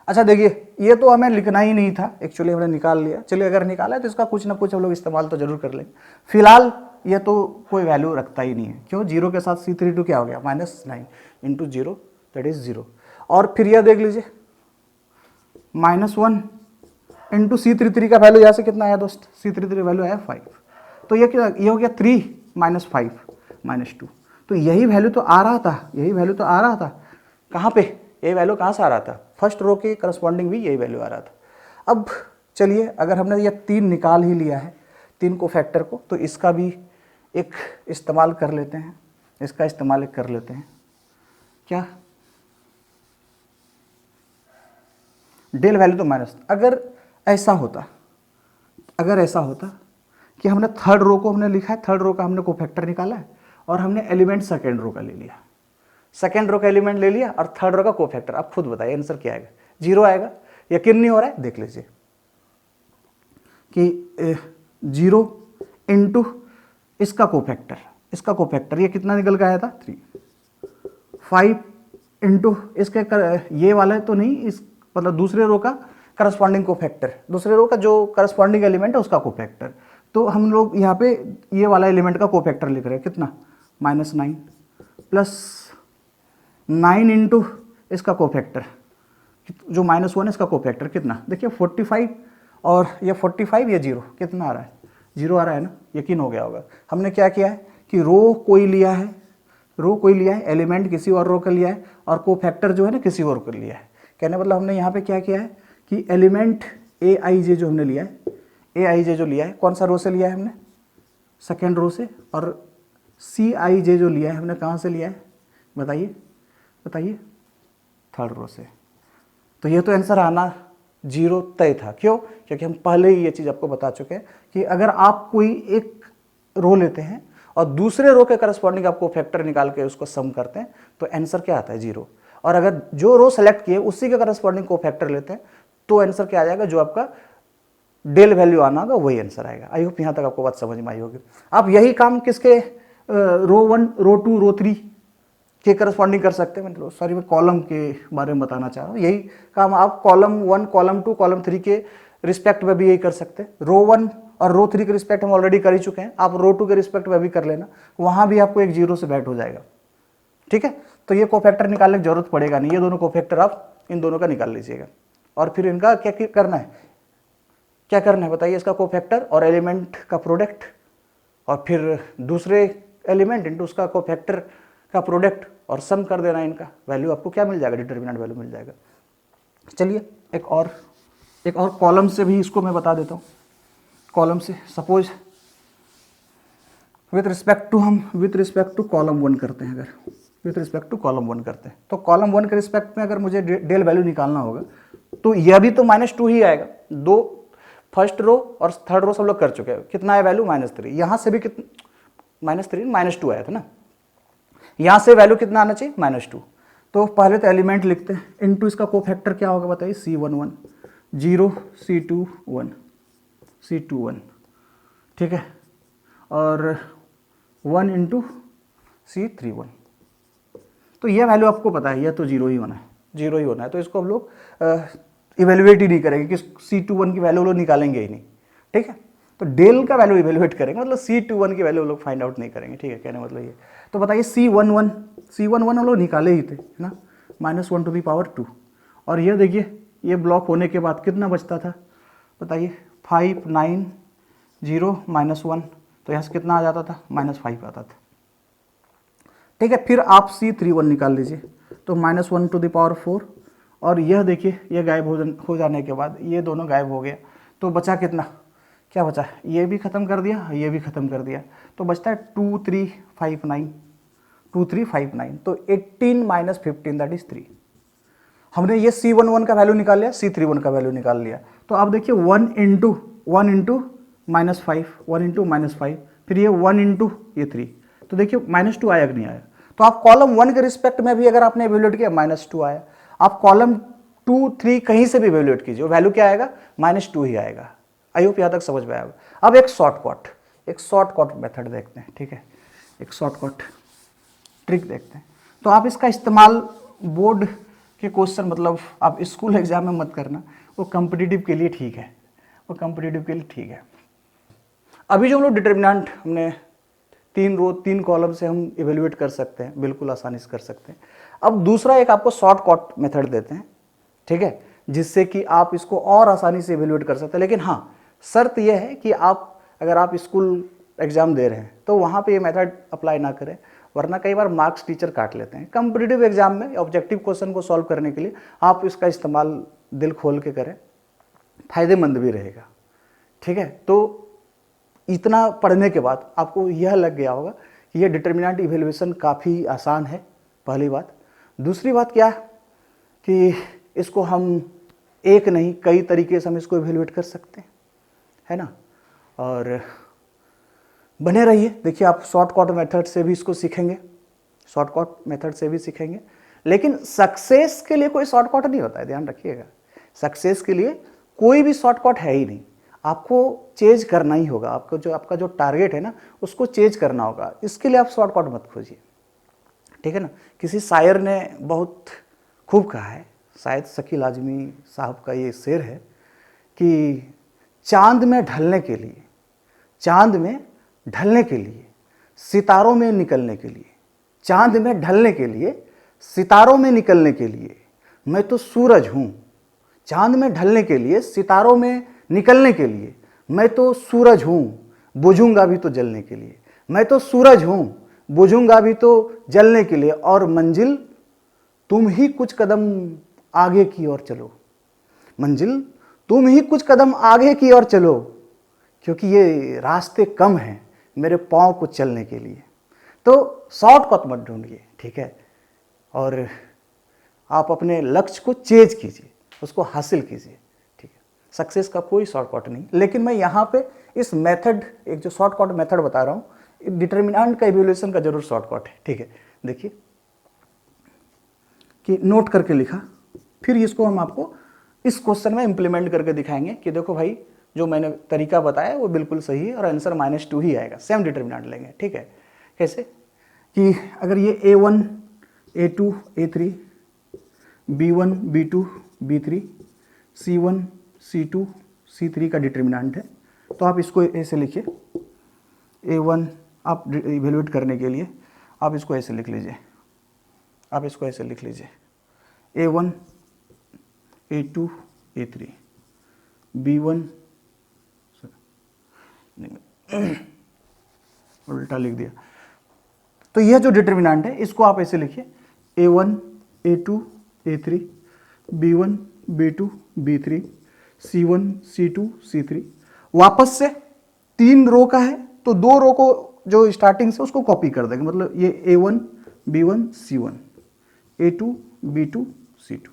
अच्छा देखिए ये तो हमें लिखना ही नहीं था एक्चुअली, हमने निकाल लिया। चलिए अगर निकाला है तो इसका कुछ ना कुछ हम लोग इस्तेमाल तो जरूर कर लेंगे। फिलहाल ये तो कोई वैल्यू रखता ही नहीं है, क्यों 0 के साथ C32 क्या हो गया -9 × 0 दैट इज 0। और फिर यह देख लीजिए -1 × C33 का वैल्यू यहाँ से कितना आया दोस्त, C33 वैल्यू आया 5। तो ये क्या, ये हो गया 3 - 5 - 2। तो यही वैल्यू तो आ रहा था, यही वैल्यू तो आ रहा था कहाँ पे, यही वैल्यू कहाँ से आ रहा था, फर्स्ट रो के करस्पॉन्डिंग भी यही वैल्यू आ रहा था। अब चलिए अगर हमने ये 3 निकाल ही लिया है 3 को फैक्टर को, तो इसका भी एक इस्तेमाल कर लेते हैं, इसका इस्तेमाल एक कर लेते हैं। क्या डेल वैल्यू तो माइनस, अगर ऐसा होता कि हमने थर्ड रो को हमने लिखा है, थर्ड रो का हमने कोफैक्टर निकाला है और हमने एलिमेंट सेकेंड रो का ले लिया, सेकेंड रो का एलिमेंट ले लिया और थर्ड रो का कोफैक्टर, अब खुद बताइए आंसर क्या आएगा, 0 आएगा। यकीन नहीं हो रहा है, देख लीजिए कि 0 × इसका कोफैक्टर ये कितना निकल के आया था 3, 5 × इसके ये वाला है तो नहीं, इस मतलब दूसरे रो का करस्पॉन्डिंग कोफैक्टर, दूसरे रो का जो करस्पॉन्डिंग एलिमेंट है उसका कोफैक्टर। तो हम लोग यहाँ पे ये वाला एलिमेंट का कोफैक्टर लिख रहे हैं कितना -9 प्लस 9 × इसका कोफैक्टर जो -1 है इसका कोफैक्टर कितना, देखिए 45 और ये 45 ये 0 कितना आ रहा है 0 आ रहा है ना, यकीन हो गया होगा। हमने क्या किया है कि रो कोई लिया है, एलिमेंट किसी और रो का लिया है और कोफैक्टर जो है ना किसी और को लिया है। कहने मतलब हमने यहाँ पे क्या किया है कि एलिमेंट Aij जो हमने लिया है, Aij जो लिया है कौन सा रो से लिया है हमने, सेकेंड रो से, और Cij जो लिया है हमने कहाँ से लिया है बताइए, थर्ड रो से। तो ये तो आंसर आना 0 तय था, क्यों, क्योंकि हम पहले ही ये चीज़ आपको बता चुके हैं कि अगर आप कोई एक रो लेते हैं और दूसरे रो के करस्पॉन्डिंग आपको फैक्टर निकाल के उसको सम करते हैं तो आंसर क्या आता है 0। और अगर जो रो सेलेक्ट किए उसी के करस्पॉन्डिंग को फैक्टर लेते हैं तो आंसर क्या आ जाएगा, जो आपका डेल वैल्यू आना होगा वही आंसर आएगा। आई होप यहाँ तक आपको बात समझ में आई होगी। आप यही काम किसके रो 1 रो 2 रो 3 के करस्पॉन्डिंग कर सकते हैं, मतलब सॉरी मैं कॉलम के बारे में बताना चाह रहा हूँ। यही काम आप कॉलम 1 कॉलम 2 कॉलम 3 के रिस्पेक्ट में भी यही कर सकते हैं। रो 1 और रो 3 के रिस्पेक्ट हम ऑलरेडी कर ही चुके हैं, आप रो 2 के रिस्पेक्ट में भी कर लेना, वहाँ भी आपको एक 0 से बैट हो जाएगा। ठीक है, तो ये कोफैक्टर निकालने की जरूरत पड़ेगा नहीं, ये दोनों कोफैक्टर आप इन दोनों का निकाल लीजिएगा। और फिर इनका क्या करना है बताइए, इसका कोफैक्टर और एलिमेंट का प्रोडक्ट और फिर दूसरे एलिमेंट इनटू उसका कोफैक्टर का प्रोडक्ट और सम कर देना, इनका वैल्यू आपको क्या मिल जाएगा, डिटरमिनेंट वैल्यू मिल जाएगा। चलिए एक और कॉलम से भी इसको मैं बता देता हूँ। कॉलम से suppose with respect to column 1 करते हैं, अगर विथ रिस्पेक्ट टू कॉलम 1 करते हैं तो कॉलम 1 के रिस्पेक्ट में अगर मुझे डेल वैल्यू निकालना होगा तो यह भी तो -2 ही आएगा। दो फर्स्ट रो और थर्ड रो सब लोग कर चुके हैं, कितना है वैल्यू -3, यहाँ से भी कितना -2 आया था ना, यहाँ से वैल्यू कितना आना चाहिए -2। तो पहले तो एलिमेंट लिखते हैं, इनटू इसका कोफैक्टर क्या होगा बताइए, C11 0 C21 ठीक है, और 1 × C31। तो यह वैल्यू आपको पता है, यह तो 0 ही होना है, तो इसको हम लोग इवेल्युएट ही नहीं करेंगे कि C21 की वैल्यू लोग निकालेंगे ही नहीं। ठीक है, तो डेल का वैल्यू इवेल्युएट करेंगे, मतलब C21 की वैल्यू लोग फाइंड आउट नहीं करेंगे। ठीक है, कहने मतलब ये। तो बताइए C11 हम लोग निकाले ही थे ना, -1⁻²। और ये देखिए ये ब्लॉक होने के बाद कितना बचता था बताइए, 5 9 0 -1, तो यहाँ से कितना आ जाता था -5 आता था। ठीक है, फिर आप C31 निकाल लीजिए, तो -1⁴, और यह देखिए ये गायब हो जाने के बाद ये दोनों गायब हो गया, तो बचा कितना, क्या बचा, ये भी ख़त्म कर दिया, ये भी ख़त्म कर दिया, तो बचता है 2359। तो 18 - 15 दैट इज 3। हमने ये C11 का वैल्यू निकाल लिया, C31 का वैल्यू निकाल लिया। तो आप देखिए 1 इंटू -5, 1 इंटू -5, फिर ये 1 इंटू ये 3, तो देखिए -2 आया कि नहीं आया। तो आप कॉलम 1 के रिस्पेक्ट में भी अगर आपने इवेल्युएट किया -2 आया, आप कॉलम 2, 3 कहीं से भी इवेल्युएट कीजिए, वैल्यू क्या आएगा, -2 ही आएगा। आई होप यहाँ तक समझ में आएगा। अब एक शॉर्टकट मेथड देखते हैं, ठीक है, एक शॉर्टकट ट्रिक देखते हैं। तो आप इसका इस्तेमाल बोर्ड के क्वेश्चन, मतलब आप स्कूल एग्जाम में मत करना, वो कॉम्पिटिटिव के लिए ठीक है, वो कॉम्पिटिटिव के लिए ठीक है। अभी जो हम लोग डिटर्मिनेंट हमने 3 रो 3 कॉलम से हम इवेल्युएट कर सकते हैं, बिल्कुल आसानी से कर सकते हैं। अब दूसरा एक आपको शॉर्टकट मेथड देते हैं, ठीक है, जिससे कि आप इसको और आसानी से इवेल्युएट कर सकते हैं। लेकिन हाँ, शर्त यह है कि अगर आप स्कूल एग्जाम दे रहे हैं तो वहाँ पे ये मेथड अप्लाई ना करें, वरना कई बार मार्क्स टीचर काट लेते हैं। कॉम्पिटिटिव एग्जाम में ऑब्जेक्टिव क्वेश्चन को सॉल्व करने के लिए आप इसका इस्तेमाल दिल खोल के करें, फायदेमंद भी रहेगा, ठीक है। तो इतना पढ़ने के बाद आपको यह लग गया होगा कि यह डिटर्मिनेंट इवेल्युएशन काफ़ी आसान है, पहली बात। दूसरी बात क्या है कि इसको हम एक नहीं कई तरीके से हम इसको इवेल्युएट कर सकते हैं, है ना। और बने रहिए, देखिए आप शॉर्टकट मेथड से भी इसको सीखेंगे, शॉर्टकट मेथड से भी सीखेंगे। लेकिन सक्सेस के लिए कोई शॉर्टकट नहीं होता है, ध्यान रखिएगा। सक्सेस के लिए कोई भी शॉर्टकट है ही नहीं, आपको चेंज करना ही होगा। आपका जो टारगेट है ना, उसको चेंज करना होगा। इसके लिए आप शॉर्टकट मत खोजिए, ठीक है ना। किसी शायर ने बहुत खूब कहा है, शायद शकील आजमी साहब का ये शेर है कि चांद में ढलने के लिए, सितारों में निकलने के लिए, चांद में ढलने के लिए, सितारों में निकलने के लिए मैं तो सूरज हूँ। चांद में ढलने के लिए, सितारों में निकलने के लिए मैं तो सूरज हूँ, बुझूंगा भी तो जलने के लिए। मैं तो सूरज हूँ, बुझूंगा भी तो जलने के लिए। और मंजिल तुम ही कुछ कदम आगे की ओर चलो, मंजिल तुम ही कुछ कदम आगे की ओर चलो, क्योंकि ये रास्ते कम हैं मेरे पाँव को चलने के लिए। तो शॉर्टकट मत ढूंढिए, ठीक है, और आप अपने लक्ष्य को चेज कीजिए, उसको हासिल कीजिए, ठीक है। सक्सेस का कोई शॉर्टकट नहीं, लेकिन मैं यहाँ पे इस मेथड, एक जो शॉर्टकट मेथड बता रहा हूँ, डिटर्मिनेंट का इवैल्यूएशन का जरूर शॉर्टकट है, ठीक है। देखिए कि नोट करके लिखा, फिर इसको हम आपको इस क्वेश्चन में इंप्लीमेंट करके दिखाएंगे कि देखो भाई, जो मैंने तरीका बताया वो बिल्कुल सही है और आंसर -2 ही आएगा। सेम डिटर्मिनेंट लेंगे, ठीक है। कैसे कि अगर ये A1, A2, A3, B1, B2, B3, C1, C2, C3 का डिटर्मिनेंट है, तो आप इसको ऐसे लिखिए। A1 आप इवेल्युएट करने के लिए आप इसको ऐसे लिख लीजिए, A1, A2, A3, B1, उल्टा लिख दिया। तो यह जो डिटर्मिनेंट है इसको आप ऐसे लिखिए, A1, A2, A3, B1, B2, B3, C1, C2, C3। वापस से 3 रो का है तो 2 रो को जो स्टार्टिंग से उसको कॉपी कर देंगे, मतलब ये A1, B1, C1, A2, B2, C2।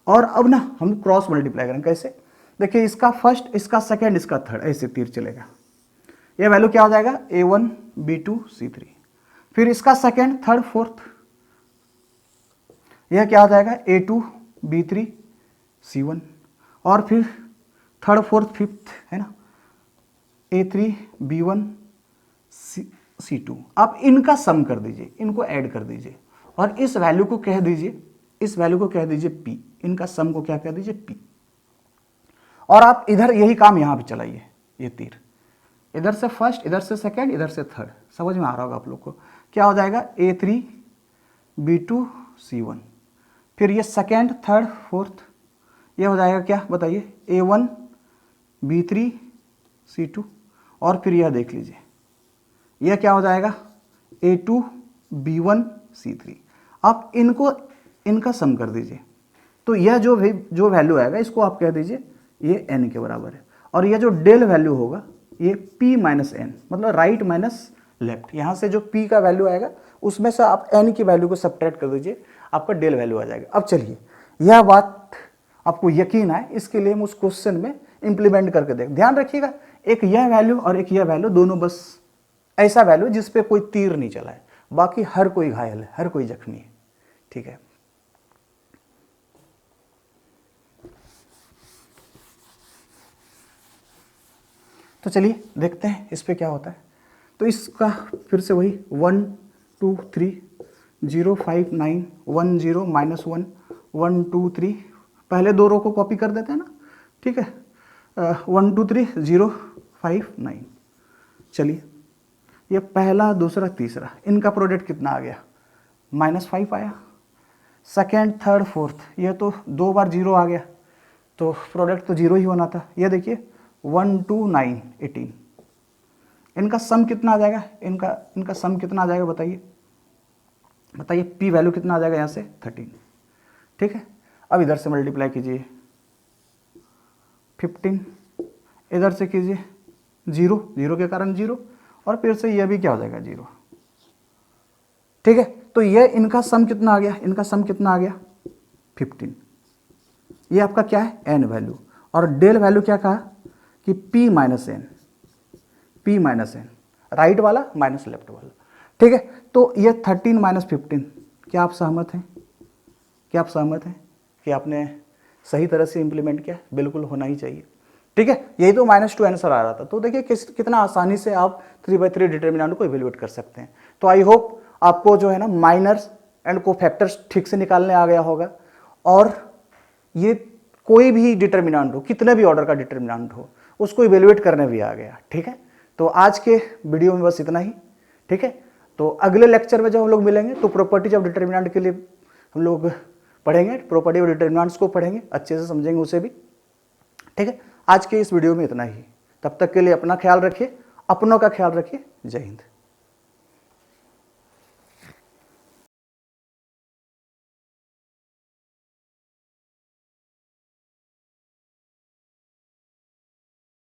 और अब ना हम क्रॉस मल्टीप्लाई करेंगे। कैसे, देखिए इसका फर्स्ट, इसका सेकंड, इसका थर्ड, ऐसे तीर चलेगा। ये वैल्यू क्या हो जाएगा, A1, B2, C3। फिर इसका सेकंड, थर्ड, फोर्थ, यह क्या हो जाएगा, A2, B3, C1। और फिर थर्ड, फोर्थ, फिफ्थ, है ना, A3, B1, C2। आप इनका सम कर दीजिए, इनको ऐड कर दीजिए और इस वैल्यू को कह दीजिए, P। इनका सम को क्या कह दीजिए, P। और आप इधर यही काम यहां पे चलाइए, ये तीर इधर से फर्स्ट, इधर से सेकंड, इधर से थर्ड। समझ में आ रहा होगा आप लोग को। क्या हो जाएगा, A3, B2, C1। फिर ये सेकंड, थर्ड, फोर्थ, ये हो जाएगा क्या बताइए, A1, B3, C2। और फिर यह देख लीजिए, यह क्या हो जाएगा, A2, B1, C3। आप इनका सम कर दीजिए, तो यह जो वैल्यू आएगा इसको आप कह दीजिए ये n के बराबर है। और यह जो डेल वैल्यू होगा ये p माइनस n, मतलब राइट माइनस लेफ्ट। यहाँ से जो p का वैल्यू आएगा उसमें से आप n की वैल्यू को सब्ट्रैक्ट कर दीजिए, आपका डेल वैल्यू आ जाएगा। अब चलिए यह बात आपको यकीन है, इसके लिए हम उस क्वेश्चन में इंप्लीमेंट करके देख। ध्यान रखिएगा, एक यह वैल्यू और एक यह वैल्यू, दोनों बस ऐसा वैल्यू जिस पे कोई तीर नहीं चला है, बाकी हर कोई घायल है, हर कोई जख्मी है। ठीक है, तो चलिए देखते हैं इस पे क्या होता है। तो इसका फिर से वही 1 2 3 0 5 9 1 0 -1 1 2 3, पहले दो रो को कॉपी कर देते हैं ना। ठीक है, 1 2 3 0 5 9। चलिए, ये पहला दूसरा तीसरा, इनका प्रोडक्ट कितना आ गया? -5 आया। सेकेंड थर्ड फोर्थ, ये तो 2 बार 0 आ गया, तो प्रोडक्ट तो 0 ही होना था। ये देखिए 1 2 9 18, इनका सम कितना आ जाएगा? इनका सम कितना आ जाएगा बताइए, बताइए। पी वैल्यू कितना आ जाएगा यहाँ से? 13। ठीक है, अब इधर से मल्टीप्लाई कीजिए 15, इधर से कीजिए 0, 0 के कारण 0, और फिर से यह भी क्या हो जाएगा? 0। ठीक है, तो यह इनका सम कितना आ गया? इनका सम कितना आ गया? 15। ये आपका क्या है? N value. और डेल वैल्यू क्या कहा कि p minus N, p minus N, right वाला माइनस लेफ्ट वाला। ठीक है, तो ये 13 माइनस 15, क्या आप सहमत हैं? क्या आप सहमत हैं कि आपने सही तरह से इंप्लीमेंट किया? बिल्कुल होना ही चाहिए। ठीक है, यही तो -2 आंसर आ रहा था। तो देखिए कितना आसानी से आप 3/3 डिटर्मिनेंट को इवेल्युएट कर सकते हैं। तो आई होप आपको जो है ना माइनर्स एंड कोफैक्टर्स ठीक से निकालने आ गया होगा, और ये कोई भी डिटर्मिनेंट हो, कितने भी ऑर्डर का डिटर्मिनेंट हो, उसको इवेल्युएट करने भी आ गया। ठीक है, तो आज के वीडियो में बस इतना ही। ठीक है, तो अगले लेक्चर में जब हम लोग मिलेंगे तो प्रॉपर्टीज ऑफ डिटर्मिनेंट के लिए हम लोग पढ़ेंगे, प्रॉपर्टी ऑफ डिटर्मिनेंट्स को पढ़ेंगे, अच्छे से समझेंगे उसे भी। ठीक है, आज के इस वीडियो में इतना ही। तब तक के लिए अपना ख्याल रखिए, अपनों का ख्याल रखिए। जय हिंद।